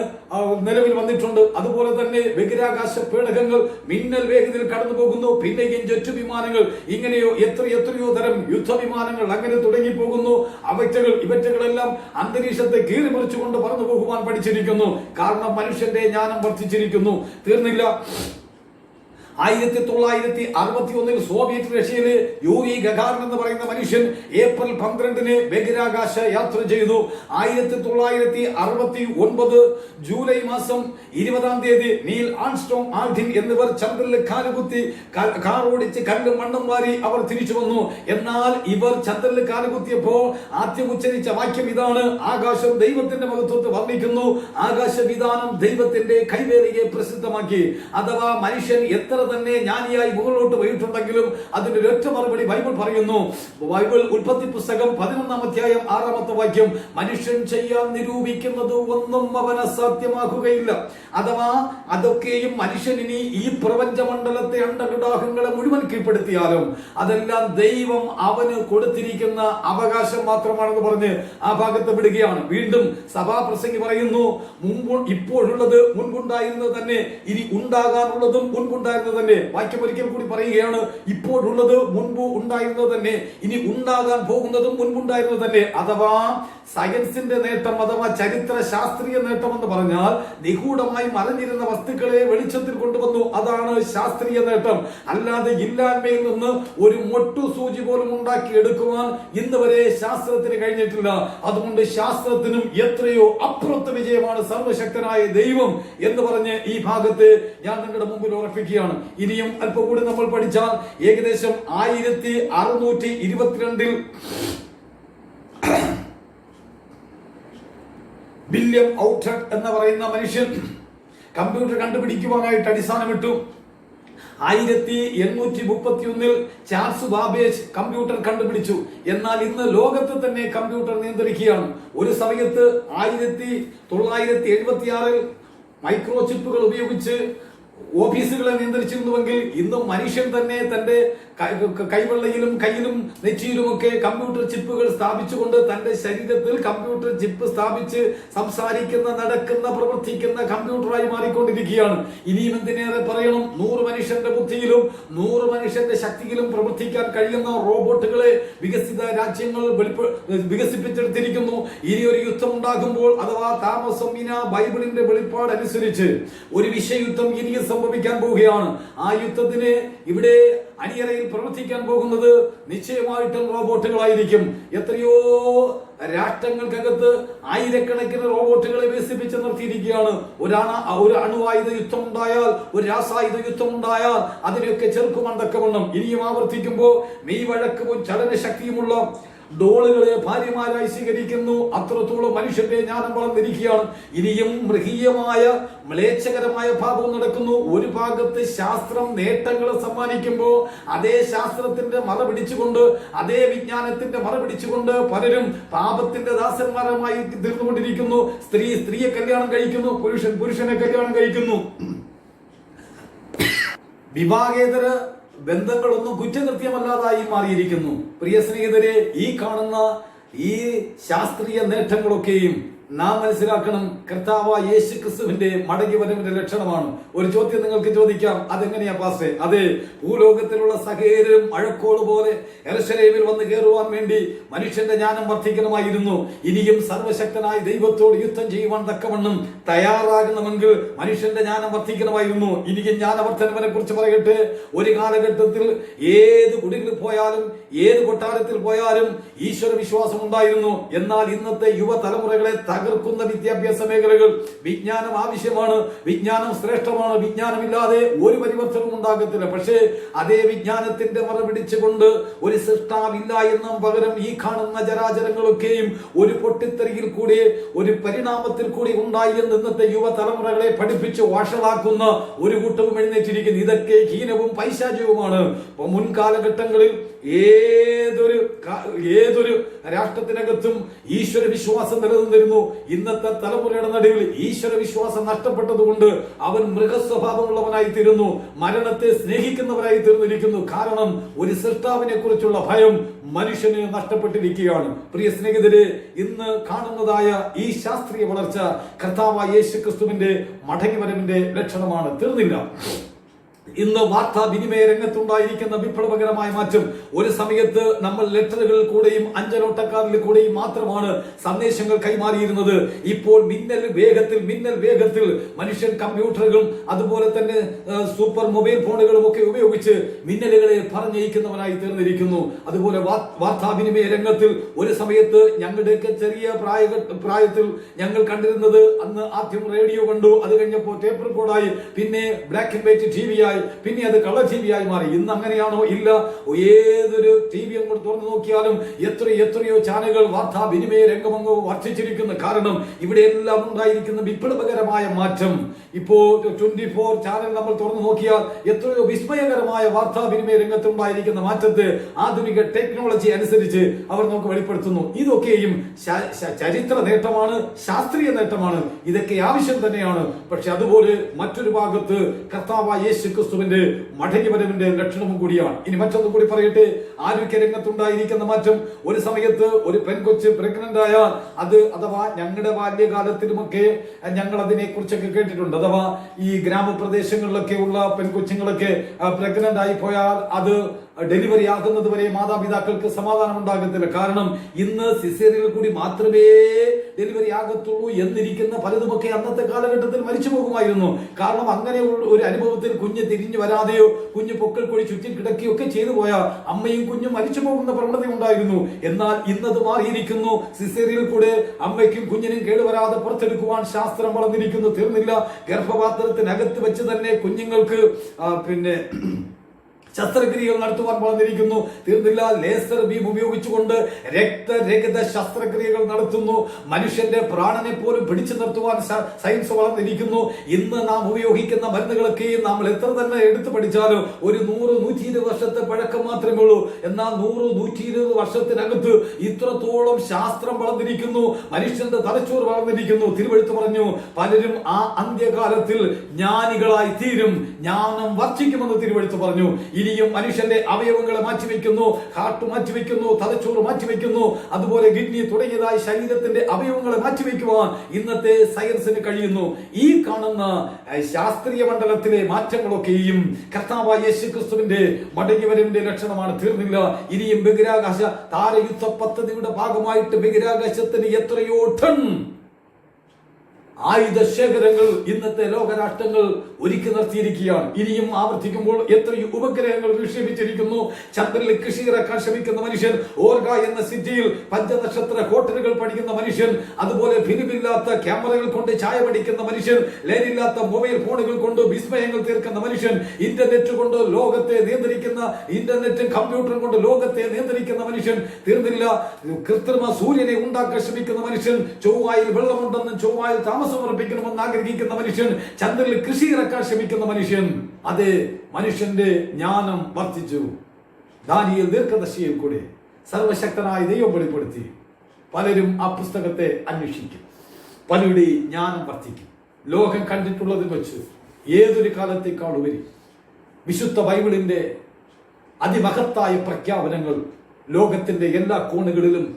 നിലവിൽ വന്നിട്ടുണ്ട്. അതുപോലെ തന്നെ ബഹിരാകാശ പേടകങ്ങൾ മിന്നൽ വേഗതയിൽ കടന്നു പോകുന്നു. പിന്നെയും ജെറ്റ് വിമാനങ്ങൾ, ഇങ്ങനെയോ എത്രയോ തരം യുദ്ധവിമാനങ്ങൾ അങ്ങനെ തുടങ്ങി പോകുന്നു. ഇവറ്റകളെല്ലാം അന്തരീക്ഷത്തെ കീറിമറിച്ചുകൊണ്ട് പറന്നു പോകുവാൻ പഠിച്ചിരിക്കുന്നു. കാരണം മനുഷ്യന്റെ ജ്ഞാനം വർദ്ധിച്ചിരിക്കുന്നു. തീർന്നില്ല. 1961 സോവിയറ്റ് റഷ്യയിലെ യൂറി ഗഗാറിൻ എന്ന് പറയുന്ന മനുഷ്യൻ ഏപ്രിൽ 12 ബഹിരാകാശ യാത്ര ചെയ്തു. 1969 ജൂലൈ മാസം 20 നീൽ ആംസ്ട്രോങ് ആൽഡ്രിൻ എന്നിവർ ചന്ദ്രനിൽ കാലുകുത്തി കാർ ഓടിച്ച് കല്ലും മണ്ണും വാരി അവർ തിരിച്ചു വന്നു. എന്നാൽ ഇവർ ചന്ദ്രനിൽ കാലുകുത്തിയപ്പോൾ ആദ്യം ഉച്ചരിച്ച വാക്യം ഇതാണ്: ആകാശം ദൈവത്തിന്റെ മഹത്വത്തെ വർണ്ണിക്കുന്നു, ആകാശവിധാനം ദൈവത്തിന്റെ കൈവേലയെ പ്രസിദ്ധമാക്കി. അഥവാ മനുഷ്യൻ എത്ര തന്നെ ജ്ഞാനിയായി മുകളിലോട്ട് പോയിട്ടുണ്ടെങ്കിലും അതിന്റെ ഒരൊറ്റ മറുപടി ബൈബിൾ പറയുന്നു. ബൈബിൾ ഉൽപ്പത്തി പുസ്തകം 11 അധ്യായം 6 വാക്യം, മനുഷ്യൻ ചെയ്യാൻ നിരൂപിക്കുന്നത് ഒന്നും അവന് അസാധ്യമാക്കുകയില്ല. അഥവാ അതൊക്കെയും മനുഷ്യൻ ഇനി ഈ പ്രപഞ്ചമണ്ഡലത്തെ അണ്ടവിടാഹങ്ങളെ മുഴുവൻ കീഴ്പ്പെടുത്തിയാലും അതെല്ലാം ദൈവം അവന് കൊടുത്തിരിക്കുന്ന അവകാശം മാത്രമാണെന്ന് പറഞ്ഞ് ആ ഭാഗത്ത് വിടുകയാണ്. വീണ്ടും സഭാപ്രസംഗി പറയുന്നു, ഇപ്പോഴുള്ളത് മുൻപുണ്ടായിരുന്നത് തന്നെ, ഇനി ഉണ്ടാകാനുള്ളതും മുൻപുണ്ടായിരുന്നത് തന്നെ. വാക്യം ഒരിക്കൽ കൂടി പറയുകയാണ്, ഇപ്പോഴുള്ളത് മുൻപ് ഉണ്ടായിരുന്നത് തന്നെ, ഇനി ഉണ്ടാകാൻ പോകുന്നതും മുൻപുണ്ടായിരുന്നത് തന്നെ. അഥവാ സയൻസിന്റെ നേട്ടം, അഥവാ ചരിത്ര ശാസ്ത്രീയ നേട്ടം എന്ന് പറഞ്ഞാൽ നിഗൂഢമായി മറഞ്ഞിരുന്ന വസ്തുക്കളെ വെളിച്ചത്തിൽ കൊണ്ടുവന്നു. അതാണ് ശാസ്ത്രീയ നേട്ടം. അല്ലാതെ ഇല്ലായ്മയിൽ നിന്ന് ഒരു മൊട്ടു സൂചി പോലും ഉണ്ടാക്കി എടുക്കുവാൻ ഇന്ന് വരെ ശാസ്ത്രത്തിന് കഴിഞ്ഞിട്ടില്ല. അതുകൊണ്ട് ശാസ്ത്രത്തിനും എത്രയോ അപ്പുറത്ത് വിജയമാണ് സർവശക്തനായ ദൈവം എന്ന് പറഞ്ഞ് ഈ ഭാഗത്ത് ഞാൻ നിങ്ങളുടെ മുമ്പിൽ ഉറപ്പിക്കുകയാണ്. ഇനിയും അല്പം കൂടി നമ്മൾ പഠിച്ചാൽ ഏകദേശം 1622 വില്യം ഔട്ട്ഹഡ് എന്ന് പറയുന്ന മനുഷ്യൻ കമ്പ്യൂട്ടർ കണ്ടുപിടിക്കുവാനായിട്ട് അടിസ്ഥാനമിട്ടു. 1831 ചാൾസ് ബാബേജ് കമ്പ്യൂട്ടർ കണ്ടുപിടിച്ചു. എന്നാൽ ഇന്ന് ലോകത്ത് തന്നെ കമ്പ്യൂട്ടർ നിയന്ത്രിക്കുകയാണ്. ഒരു സമയത്ത് 1976 മൈക്രോ ചിപ്പുകൾ ഉപയോഗിച്ച് ഓഫീസുകളെ നിയന്ത്രിച്ചിരുന്നുവെങ്കിൽ ഇന്ന് മനുഷ്യൻ തന്നെ തന്റെ കൈവെള്ളയിലും കയ്യിലും നെറ്റിയിലുമൊക്കെ കമ്പ്യൂട്ടർ ചിപ്പുകൾ സ്ഥാപിച്ചുകൊണ്ട് തന്റെ ശരീരത്തിൽ കമ്പ്യൂട്ടർ ചിപ്പ് സ്ഥാപിച്ച് സംസാരിക്കുന്ന, നടക്കുന്ന, പ്രവർത്തിക്കുന്ന കമ്പ്യൂട്ടറായി മാറിക്കൊണ്ടിരിക്കുകയാണ്. ഇനിയും എന്തിനേറെ പറയണം, 100 മനുഷ്യന്റെ ബുദ്ധിയിലും 100 മനുഷ്യന്റെ ശക്തിയിലും പ്രവർത്തിക്കാൻ കഴിയുന്ന റോബോട്ടുകളെ വികസിത രാജ്യങ്ങൾ വികസിപ്പിച്ചെടുത്തിരിക്കുന്നു. ഇനി ഒരു യുദ്ധം ഉണ്ടാകുമ്പോൾ അഥവാ താമസമിന ബൈബിളിന്റെ വെളിപ്പാട് അനുസരിച്ച് ഒരു വിഷയുദ്ധം ഇനിയും സംഭവിക്കാൻ പോവുകയാണ്. ആ യുദ്ധത്തിന് ഇവിടെ അണിയറയിൽ പ്രവർത്തിക്കാൻ പോകുന്നത് നിശ്ചയമായിട്ടും റോബോട്ടുകളായിരിക്കും. എത്രയോ രാഷ്ട്രങ്ങൾക്കകത്ത് ആയിരക്കണക്കിന് റോബോട്ടുകളെ വികസിപ്പിച്ച് നിർത്തിയിരിക്കുകയാണ്. ഒരു അണുവായുധ യുദ്ധം ഉണ്ടായാൽ, ഒരു രാസായുധ യുദ്ധം ഉണ്ടായാൽ അതിനെയൊക്കെ ചെറുക്കുവാൻ തക്കവണ്ണം ഇനിയും ആവർത്തിക്കുമ്പോൾ മെയ്വഴക്കവും ചലനശക്തിയുമുള്ള ഡോളുകളെ ഭാര്യമാരായി സ്വീകരിക്കുന്നു. അത്രത്തോളം മനുഷ്യന്റെ ജ്ഞാനം വളർന്നിരിക്കുകയാണ്. ഇനിയും മൃഗീയമായ മ്ലേച്ഛകരമായ ഭാവവും നടക്കുന്നു. ഒരു ഭാഗത്ത് ശാസ്ത്രം നേട്ടങ്ങളെ സമ്മാനിക്കുമ്പോൾ അതേ ശാസ്ത്രത്തിന്റെ മറ പിടിച്ചുകൊണ്ട്, അതേ വിജ്ഞാനത്തിന്റെ മറ പിടിച്ചുകൊണ്ട് പലരും പാപത്തിന്റെ ദാസന്മാരുമായി തീർന്നുകൊണ്ടിരിക്കുന്നു. സ്ത്രീയെ കല്യാണം കഴിക്കുന്നു, പുരുഷനെ കല്യാണം കഴിക്കുന്നു. വിവാഹേതര ബന്ധങ്ങളൊന്നും കുറ്റകൃത്യമല്ലാതായി മാറിയിരിക്കുന്നു. പ്രിയ സ്നേഹിതരെ, ഈ കാണുന്ന ഈ ശാസ്ത്രീയ നേട്ടങ്ങളൊക്കെയും നാം മനസ്സിലാക്കണം, കർത്താവായ യേശു ക്രിസ്തുവിന്റെ മടങ്ങി വരവിന്റെ ലക്ഷണമാണ്. ഒരു ചോദ്യം നിങ്ങൾക്ക് ചോദിക്കാം, അതെങ്ങനെയാ പാസ്റ്റേ? അതെ, ഭൂലോകത്തിലുള്ള സകലരും അഴക്കോട് പോലെ യെരൂശലേമിൽ വന്ന് കയറുവാൻ വേണ്ടി മനുഷ്യന്റെ ജ്ഞാനം വർദ്ധിക്കണമായിരുന്നു. ഇനിയും സർവശക്തനായ ദൈവത്തോട് യുദ്ധം ചെയ്യുവാൻ തക്കവണ്ണം തയ്യാറാകണമെങ്കിൽ മനുഷ്യന്റെ ജ്ഞാനം വർദ്ധിക്കണമായിരുന്നു. ഇനിയും ജ്ഞാനവർദ്ധനവിനെ കുറിച്ച് പറയട്ടെ. ഒരു കാലഘട്ടത്തിൽ ഏത് കുടിലിൽ പോയാലും ഏത് കൊട്ടാരത്തിൽ പോയാലും ഈശ്വര വിശ്വാസം ഉണ്ടായിരുന്നു. എന്നാൽ ഇന്നത്തെ യുവതലമുറകളെ തകർക്കുന്ന വിദ്യാഭ്യാസ മേഖലകൾ. വിജ്ഞാനം ആവശ്യമാണ്, വിജ്ഞാനം ശ്രേഷ്ഠമാണ്, വിജ്ഞാനമില്ലാതെ ഒരു പരിവർത്തനവും ഉണ്ടാകത്തില്ല. പക്ഷേ അതേ വിജ്ഞാനത്തിന്റെ മറ പിടിച്ചുകൊണ്ട് ഒരു സൃഷ്ടാവില്ല എന്നും പകരം ഈ കാണുന്ന ചരാചരങ്ങളൊക്കെയും ഒരു പൊട്ടിത്തെറിയിൽ കൂടി ഒരു പരിണാമത്തിൽ കൂടി ഉണ്ടായി എന്ന് ഇന്നത്തെ യുവതലമുറകളെ പഠിപ്പിച്ച് വഷളാക്കുന്ന ഒരു കൂട്ടവും എഴുന്നേറ്റിരിക്കുന്നു. ഇതൊക്കെ ഹീനവും പൈശാചികവുമാണ്. മുൻകാലഘട്ടങ്ങളിൽ ഏതൊരു രാഷ്ട്രത്തിനകത്തും ഈശ്വര വിശ്വാസം നിലനിന്നിരുന്നു. ഇന്നത്തെ തലമുറയുടെ നടുവിൽ ഈശ്വര വിശ്വാസം നഷ്ടപ്പെട്ടതുകൊണ്ട് അവൻ മൃഗസ്വഭാവമുള്ളവനായി തീരുന്നു, മരണത്തെ സ്നേഹിക്കുന്നവരായി തീർന്നിരിക്കുന്നു. കാരണം ഒരു സൃഷ്ടാവിനെ കുറിച്ചുള്ള ഭയം മനുഷ്യന് നഷ്ടപ്പെട്ടിരിക്കുകയാണ്. പ്രിയ സ്നേഹിതരെ, ഇന്ന് കാണുന്നതായ ഈ ശാസ്ത്രീയ വളർച്ച കർത്താവായ യേശു ക്രിസ്തുവിന്റെ മടങ്ങിവരവിന്റെ ലക്ഷണമാണ്. തീർന്നില്ല. ഇന്ന് വാർത്താവിനിമയ രംഗത്തുണ്ടായിരിക്കുന്ന വിപ്ലവകരമായ മാറ്റം. ഒരു സമയത്ത് നമ്മൾ ലെറ്ററുകളിൽ കൂടെയും അഞ്ചലോട്ടക്കാരിൽ കൂടെയും മാത്രമാണ് സന്ദേശങ്ങൾ കൈമാറിയിരുന്നത്. ഇപ്പോൾ മിന്നൽ വേഗത്തിൽ മനുഷ്യൻ കമ്പ്യൂട്ടറുകളും അതുപോലെ തന്നെ സൂപ്പർ മൊബൈൽ ഫോണുകളും ഒക്കെ ഉപയോഗിച്ച് മിന്നലുകളെ പറഞ്ഞയക്കുന്നവനായി തീർന്നിരിക്കുന്നു. അതുപോലെ വാർത്താവിനിമയ രംഗത്തിൽ ഒരു സമയത്ത് ഞങ്ങളുടെയൊക്കെ ചെറിയ പ്രായത്തിൽ ഞങ്ങൾ കണ്ടിരുന്നത്, അന്ന് ആദ്യം റേഡിയോ കണ്ടു, അത് കഴിഞ്ഞപ്പോൾ ടേപ്പ് റെക്കോർഡായി, പിന്നെ black and white T V ആയി, പിന്നെ അത് കളർ ടി വി ആയി മാറി. ഇന്ന് അങ്ങനെയാണോ? ഇല്ല. ഏതൊരു ടി വി അങ്ങോട്ട് തുറന്നു നോക്കിയാലും എത്രയോ ചാനലുകൾ വാർത്താവിനിമയ രംഗമങ്ങ് വർദ്ധിച്ചിരിക്കുന്നു. കാരണം ഇവിടെ എല്ലാം ഉണ്ടായിരിക്കുന്ന വിപ്ലവകരമായ മാറ്റം. ഇപ്പോ 24 ചാനൽ നമ്മൾ തുറന്നു നോക്കിയാൽ എത്രയോ വിസ്മയകരമായ വാർത്താവിനിമയ രംഗത്തുണ്ടായിരിക്കുന്ന മാറ്റത്തെ ആധുനിക ടെക്നോളജി അനുസരിച്ച് അവർ നമുക്ക് വെളിപ്പെടുത്തുന്നു. ഇതൊക്കെയും ചരിത്ര നേട്ടമാണ്, ശാസ്ത്രീയ നേട്ടമാണ്. ഇതൊക്കെ ആവശ്യം തന്നെയാണ്. പക്ഷെ അതുപോലെ മറ്റൊരു ഭാഗത്ത് കർത്താവായ യേശു ക്രിസ്തുവിന്റെ മടങ്ങിവരവിന്റെ ലക്ഷണവും കൂടിയാണ്. ഇനി മറ്റൊന്നും കൂടി പറയട്ടെ. ആരോഗ്യ രംഗത്തുണ്ടായിരിക്കുന്ന മാറ്റം. ഒരു സമയത്ത് ഒരു പെൺകൊച്ച് പ്രഗ്നന്റ് ആയാൽ അത്, അഥവാ ഞങ്ങളുടെ ബാല്യകാലത്തിലുമൊക്കെ ഞങ്ങൾ അതിനെ കുറിച്ചൊക്കെ കേട്ടിട്ടുണ്ട്. അഥവാ ഈ ഗ്രാമപ്രദേശങ്ങളിലൊക്കെ ഉള്ള പെൺകൊച്ചുങ്ങളൊക്കെ പ്രഗ്നന്റ് ആയി പോയാൽ അത് ഡെലിവറി ആകുന്നത് വരെ മാതാപിതാക്കൾക്ക് സമാധാനം ഉണ്ടാകത്തില്ല. കാരണം ഇന്ന് സിസേറിയനിൽ കൂടി മാത്രമേ ഡെലിവറി ആകത്തുള്ളൂ എന്നിരിക്കുന്ന പലതുമൊക്കെ അന്നത്തെ കാലഘട്ടത്തിൽ മരിച്ചു പോകുമായിരുന്നു. കാരണം അങ്ങനെ ഒരു അനുഭവത്തിൽ കുഞ്ഞ് തിരിഞ്ഞു വരാതെയോ കുഞ്ഞ് പൊക്കൽ കൊടി ചുറ്റി കിടക്കുകയോ ഒക്കെ ചെയ്തു പോയാൽ അമ്മയും കുഞ്ഞും മരിച്ചു പോകുന്ന പ്രവണത ഉണ്ടായിരുന്നു. എന്നാൽ ഇന്നത് മാറിയിരിക്കുന്നു. സിസേറിയനിൽ കൂടെ അമ്മയ്ക്കും കുഞ്ഞിനും കേടുവരാതെ പുറത്തെടുക്കുവാൻ ശാസ്ത്രം വളർന്നിരിക്കുന്നു. തീർന്നില്ല. ഗർഭപാത്രത്തിനകത്ത് വെച്ച് തന്നെ കുഞ്ഞുങ്ങൾക്ക് ശസ്ത്രക്രിയകൾ നടത്തുവാൻ വളർന്നിരിക്കുന്നു. തീർന്നില്ല. ലേസർ ബീം ഉപയോഗിച്ചുകൊണ്ട് രക്ത ശസ്ത്രക്രിയകൾ നടത്തുന്നു. മനുഷ്യന്റെ പ്രാണനെ പോലും പിടിച്ചു നിർത്തുവാൻ സയൻസ് വളർന്നിരിക്കുന്നു. ഇന്ന് നാം ഉപയോഗിക്കുന്ന മരുന്നുകളൊക്കെയും നമ്മൾ എത്ര തന്നെ എടുത്തു പഠിച്ചാലും ഒരു 100-120 വർഷത്തെ പഴക്കം മാത്രമേ ഉള്ളൂ. എന്നാൽ 100-120 വർഷത്തിനകത്ത് ഇത്രത്തോളം ശാസ്ത്രം വളർന്നിരിക്കുന്നു, മനുഷ്യന്റെ തലച്ചോറ് വളർന്നിരിക്കുന്നു. തിരുവെഴുത്ത് പറഞ്ഞു, പലരും ആ അന്ത്യകാലത്തിൽ ജ്ഞാനികളായി തീരും, ജ്ഞാനം വർദ്ധിക്കുമെന്ന് തിരുവെഴുത്ത് പറഞ്ഞു. ഇനിയും മനുഷ്യന്റെ അവയവങ്ങളെ മാറ്റിവെക്കുന്നു, ഹാർട്ട് മാറ്റിവെക്കുന്നു, തലച്ചോറ് മാറ്റിവെക്കുന്നു, അതുപോലെ കിഡ്നി തുടങ്ങിയതായ ശരീരത്തിന്റെ അവയവങ്ങളെ മാറ്റിവെക്കുവാൻ ഇന്നത്തെ സയൻസിന് കഴിയുന്നു. ഈ കാണുന്ന ശാസ്ത്രീയ മണ്ഡലത്തിലെ മാറ്റങ്ങളൊക്കെയും കർത്താവായ യേശു ക്രിസ്തുവിന്റെ മടങ്ങിവരവിന്റെ ലക്ഷണമാണ്. തീർന്നില്ല. ഇനിയും ബഹിരാകാശ താരയുദ്ധ പദ്ധതിയുടെ ഭാഗമായിട്ട് ബഹിരാകാശത്തിന് എത്രയോ ടൺ ആയുധ ശേഖരങ്ങൾ ഇന്നത്തെ ലോകരാഷ്ട്രങ്ങൾ ഒരുക്കി നിർത്തിയിരിക്കുകയാണ്. ഇനിയും ആവർത്തിക്കുമ്പോൾ എത്രയോ ഉപഗ്രഹങ്ങൾ വിക്ഷേപിച്ചിരിക്കുന്നു. ചന്ദ്രനിൽ കൃഷി ഇറക്കാൻ ശ്രമിക്കുന്ന മനുഷ്യൻ, ഓർഗ എന്ന സിറ്റിയിൽ പഞ്ചനക്ഷത്ര ഹോട്ടലുകൾ പഠിക്കുന്ന മനുഷ്യൻ, അതുപോലെ ഫിലിമില്ലാത്ത ക്യാമറകൾ കൊണ്ട് ചായ പഠിക്കുന്ന മനുഷ്യൻ, ലൈനില്ലാത്ത മൊബൈൽ ഫോണുകൾ കൊണ്ട് വിസ്മയങ്ങൾ തീർക്കുന്ന മനുഷ്യൻ, ഇന്റർനെറ്റ് കൊണ്ട് ലോകത്തെ നിയന്ത്രിക്കുന്ന, ഇന്റർനെറ്റും കമ്പ്യൂട്ടറും കൊണ്ട് ലോകത്തെ നിയന്ത്രിക്കുന്ന മനുഷ്യൻ. തീർന്നില്ല. കൃത്രിമ സൂര്യനെ ഉണ്ടാക്കാൻ ശ്രമിക്കുന്ന മനുഷ്യൻ, ചൊവ്വായിൽ വെള്ളമുണ്ടെന്നും ചൊവ്വായിൽ സമർപ്പിക്കണമെന്ന് ആഗ്രഹിക്കുന്ന മനുഷ്യൻ, ചന്ദ്രനിൽ കൃഷി ഇറക്കാൻ ശ്രമിക്കുന്ന മനുഷ്യൻ. അതെ, മനുഷ്യന്റെ ജ്ഞാനം വർദ്ധിച്ചു. ദാനിയേൽ ദീർഘദർശിയിൽ കൂടെ സർവശക്തനായ ദൈവം വെളിപ്പെടുത്തി. പലരും ആ പുസ്തകത്തെ അന്വേഷിക്കും, പലരുടെയും ജ്ഞാനം വർദ്ധിക്കും. ലോകം കണ്ടിട്ടുള്ളതിൽ വെച്ച് ഏതൊരു കാലത്തേക്കാൾ ഉപരി വിശുദ്ധ ബൈബിളിന്റെ അതിമഹത്തായ പ്രഖ്യാപനങ്ങൾ ലോകത്തിന്റെ എല്ലാ കോണുകളിലും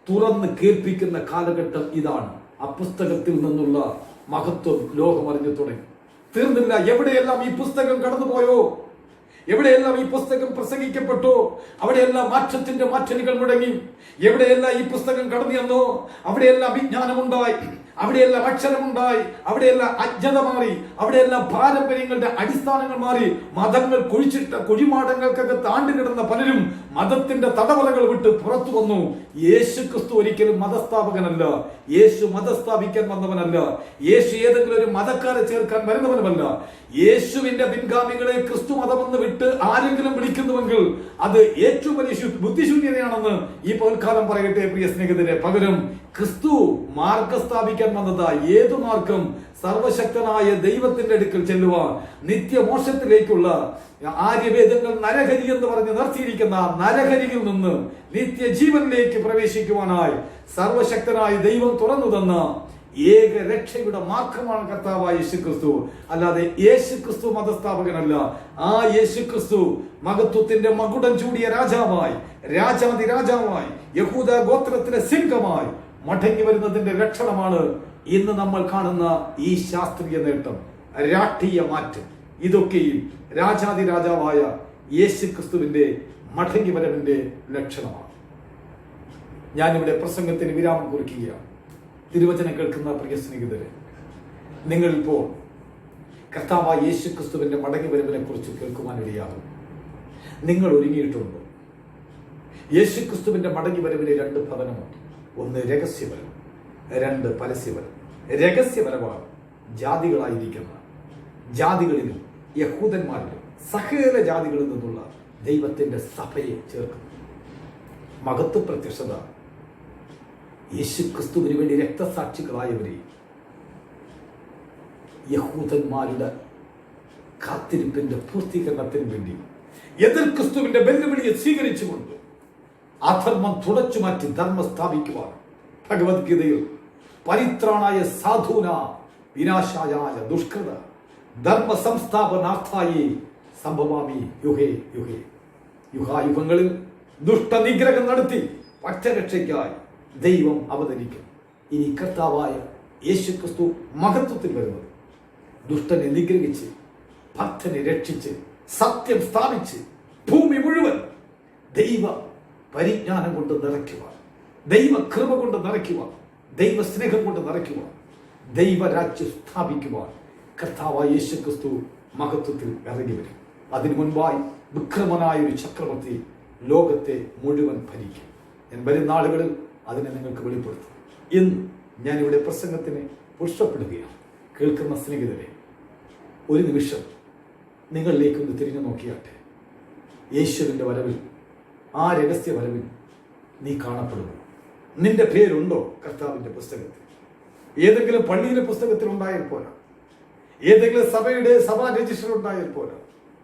തുറന്ന് കേൾപ്പിക്കുന്ന കാലഘട്ടം ഇതാണ്. ആ പുസ്തകത്തിൽ നിന്നുള്ള മഹത്വം ലോകം അറിഞ്ഞു തുടങ്ങി. തീർന്നില്ല. എവിടെയെല്ലാം ഈ പുസ്തകം കടന്നുപോയോ, എവിടെയെല്ലാം ഈ പുസ്തകം പ്രസംഗിക്കപ്പെട്ടോ, അവിടെയെല്ലാം മാറ്റത്തിന്റെ മാറ്റലുകൾ മുടങ്ങി. എവിടെയെല്ലാം ഈ പുസ്തകം കടന്നു ചെന്നോ, അവിടെയെല്ലാം വിജ്ഞാനമുണ്ടായി, അവിടെയെല്ലാം അക്ഷരമുണ്ടായി, അവിടെയെല്ലാം അജ്ഞത മാറി, അവിടെയെല്ലാം പാരമ്പര്യങ്ങളുടെ അടിസ്ഥാനങ്ങൾ മാറി. മതങ്ങൾ കുഴിച്ചിട്ട കുഴിമാടങ്ങൾക്കൊക്കെ താണ്ടുകിടന്ന പലരും മതത്തിന്റെ തടവറകൾ വിട്ട് പുറത്തു വന്നു. യേശു ക്രിസ്തു ഒരിക്കലും മതസ്ഥാപകനല്ല. യേശു മതസ്ഥാപിക്കാൻ വന്നവനല്ല. യേശു ഏതെങ്കിലും ഒരു മതക്കാരെ ചേർക്കാൻ വരുന്നവനുമല്ല. യേശുവിന്റെ പിൻഗാമികളെ ക്രിസ്തു മതമെന്ന് വിട്ട് ആരെങ്കിലും വിളിക്കുന്നുവെങ്കിൽ അത് ഏറ്റവും വലിയ ബുദ്ധിശൂന്യതയാണെന്ന് ഈ പകൽക്കാലം പറയട്ടെ പ്രിയ സ്നേഹിതരെ. പകരം ക്രിസ്തു മാർഗം സ്ഥാപിക്കാൻ വന്നതാ. ഏതു മാർഗം? സർവശക്തനായ ദൈവത്തിന്റെ അടുക്കൽ ചെല്ലുവാൻ, നിത്യമോക്ഷത്തിലേക്കുള്ള ആര്യവേദങ്ങൾ നരഹരി എന്ന് പറഞ്ഞ് നിർത്തിയിരിക്കുന്ന നരഹരിയിൽ നിന്ന് നിത്യജീവനിലേക്ക് പ്രവേശിക്കുവാനായി സർവശക്തനായ ദൈവം തുറന്നു തന്ന ഏക രക്ഷയുടെ മാർഗമാണ് കർത്താവായ യേശുക്രിസ്തു. അല്ലാതെ യേശുക്രിസ്തു മതസ്ഥാപകനല്ല. ആ യേശുക്രിസ്തു മഹത്വത്തിന്റെ മകുടം ചൂടിയ രാജാവായി, രാജാതി രാജാവായി, യഹൂദ ഗോത്രത്തിലെ സിംഹമായി മടങ്ങി വരുന്നതിന്റെ ലക്ഷണമാണ് ഇന്ന് നമ്മൾ കാണുന്ന ഈ ശാസ്ത്രീയ നേട്ടം, രാഷ്ട്രീയ മാറ്റം. ഇതൊക്കെയും രാജാതി രാജാവായ യേശുക്രിസ്തുവിന്റെ മടങ്ങി വരവിന്റെ ലക്ഷണമാണ്. ഞാനിവിടെ പ്രസംഗത്തിന് വിരാമം കുറിക്കുകയാണ്. തിരുവചനം കേൾക്കുന്ന പ്രിയ സ്നേഹിതരെ, നിങ്ങളിപ്പോൾ കർത്താവായ യേശുക്രിസ്തുവിന്റെ മടങ്ങി വരവിനെ കുറിച്ച് കേൾക്കുവാനിടയാകും. നിങ്ങൾ ഒരുങ്ങിയിട്ടുണ്ടോ? യേശുക്രിസ്തുവിന്റെ മടങ്ങി വരവിന് രണ്ട് പതനമുണ്ട്. ഒന്ന് രഹസ്യപരം, രണ്ട് പരസ്യപരം. രഹസ്യപരമാണ് ജാതികളായിരിക്കുന്ന ജാതികളിലും യഹൂദന്മാരിലും സകല ജാതികളിൽ നിന്നുള്ള ദൈവത്തിന്റെ സഭയെ ചേർക്കുന്നു. മഹത്വ പ്രത്യക്ഷത യേശുക്രിസ്തുവിന് വേണ്ടി രക്തസാക്ഷികളായവരെ യഹൂദന്മാരുടെ കാത്തിരിപ്പിന്റെ പൂർത്തീകരണത്തിന് വേണ്ടി എതിർ ക്രിസ്തുവിന്റെ വെല്ലുവിളിയെ സ്വീകരിച്ചുകൊണ്ട് അധർമ്മം തുടച്ചു മാറ്റി ധർമ്മം സ്ഥാപിക്കുവാൻ ഭഗവത്ഗീതയിൽ പരിത്രാണായ സാധൂന വിനാശായ ദുഷ്കൃത ധർമ്മ സംസ്ഥാപനാർത്ഥായി സംഭവാമി യുഗേ യുഗേ. യുഗായുഗങ്ങളിൽ ദുഷ്ടനിഗ്രഹം നടത്തി പക്ഷരക്ഷയ്ക്കായി ദൈവം അവതരിക്കും. ഇനി കർത്താവായ യേശുക്രിസ്തു മഹത്വത്തിൽ വരുന്നത് ദുഷ്ടനെ നിഗ്രഹിച്ച് ഭക്തനെ രക്ഷിച്ച് സത്യം സ്ഥാപിച്ച് ഭൂമി മുഴുവൻ ദൈവ പരിജ്ഞാനം കൊണ്ട് നിറയ്ക്കുവാൻ, ദൈവ കൃപ കൊണ്ട് നിറയ്ക്കുവാൻ, ദൈവ സ്നേഹം കൊണ്ട് നിറയ്ക്കുവാൻ, ദൈവരാജ്യം സ്ഥാപിക്കുവാൻ കർത്താവായ യേശുക്രിസ്തു മഹത്വത്തിൽ ഇറങ്ങി വരും. അതിനു മുൻപായി വിക്രമനായ ഒരു ചക്രവർത്തി ലോകത്തെ മുഴുവൻ ഭരിക്കും. ഞാൻ വരുന്ന ആളുകളിൽ അതിനെ നിങ്ങൾക്ക് വെളിപ്പെടുത്തും. ഇന്ന് ഞാനിവിടെ പ്രസംഗത്തിന് പുഷ്ടപ്പെടുകയാണ്. കേൾക്കുന്ന സ്നേഹിതരെ, ഒരു നിമിഷം നിങ്ങളിലേക്കൊന്ന് തിരിഞ്ഞു നോക്കിയാട്ടെ. യേശുവിൻ്റെ വരവിൽ, ആ രഹസ്യ വരവിൽ നീ കാണപ്പെടുമോ? നിന്റെ പേരുണ്ടോ കർത്താവിൻ്റെ പുസ്തകത്തിൽ? ഏതെങ്കിലും പള്ളിയിലെ പുസ്തകത്തിൽ ഉണ്ടായാൽ പോരാ, ഏതെങ്കിലും സഭയുടെ സഭാ രജിസ്റ്റർ ഉണ്ടായാൽ പോരാ,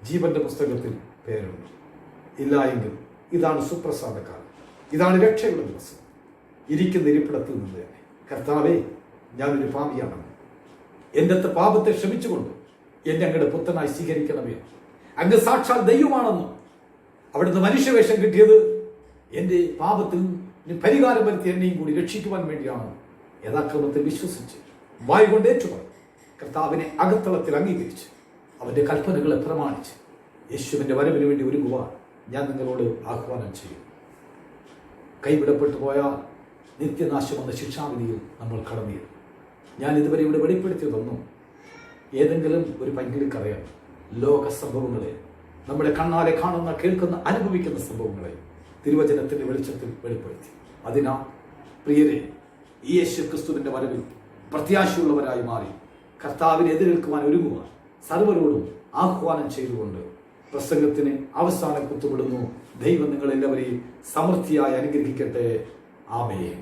ജീവന്റെ പുസ്തകത്തിൽ പേരുണ്ട്. ഇല്ല എങ്കിൽ ഇതാണ് സുപ്രസാദക്കാലം, ഇതാണ് രക്ഷയുടെ ദിവസം. ഇരിക്കുന്ന ഇരിപ്പിടത്തിൽ നിന്ന് തന്നെ കർത്താവേ, ഞാനൊരു പാപിയാണെന്ന്, എൻ്റെ പാപത്തെ ക്ഷമിച്ചുകൊണ്ട് എന്നെ അങ്ങയുടെ പുത്രനായി സ്വീകരിക്കണമേ. അങ്ങ് സാക്ഷാൽ ദൈവമാണെന്നും അവിടുന്ന് മനുഷ്യവേഷം കിട്ടിയത് എൻ്റെ പാപത്തിൽ പരിഹാരം വരുത്തി എന്നെയും കൂടി രക്ഷിക്കുവാൻ വേണ്ടിയാണ് യഥാക്രമത്തിൽ വിശ്വസിച്ച് വായ് കൊണ്ട് ഏറ്റുപറഞ്ഞു കർത്താവിനെ അകത്തളത്തിൽ അംഗീകരിച്ച് അവൻ്റെ കൽപ്പനകളെ പ്രമാണിച്ച് യേശുവിൻ്റെ വരവിന് വേണ്ടി ഒരുങ്ങുവാൻ ഞാൻ നിങ്ങളോട് ആഹ്വാനം ചെയ്യും. കൈവിടപ്പെട്ടു പോയാൽ നിത്യനാശം എന്ന ശിക്ഷാവിധിയിൽ നമ്മൾ കടന്നിരുന്നു. ഞാൻ ഇതുവരെ ഇവിടെ വെളിപ്പെടുത്തിയതൊന്നും ഏതെങ്കിലും ഒരു പങ്കിലിക്കറിയാം. ലോക സംഭവങ്ങളെ, നമ്മുടെ കണ്ണാലെ കാണുന്ന, കേൾക്കുന്ന, അനുഭവിക്കുന്ന സംഭവങ്ങളെ തിരുവചനത്തിൻ്റെ വെളിച്ചത്തിൽ വെളിപ്പെടുത്തി. അതിനാൽ പ്രിയരെ, ഈ യേശുക്രിസ്തുവിൻ്റെ വരവിൽ പ്രത്യാശയുള്ളവരായി മാറി കർത്താവിനെ എതിരേൽക്കുവാൻ ഒരുങ്ങുവാൻ സർവരോടും ആഹ്വാനം ചെയ്തുകൊണ്ട് പ്രസംഗത്തിന് അവസാനം കുത്തുവിടുന്നു. ദൈവം നിങ്ങളെല്ലാവരെയും സമൃദ്ധിയായി അനുഗ്രഹിക്കട്ടെ. ആമേൻ.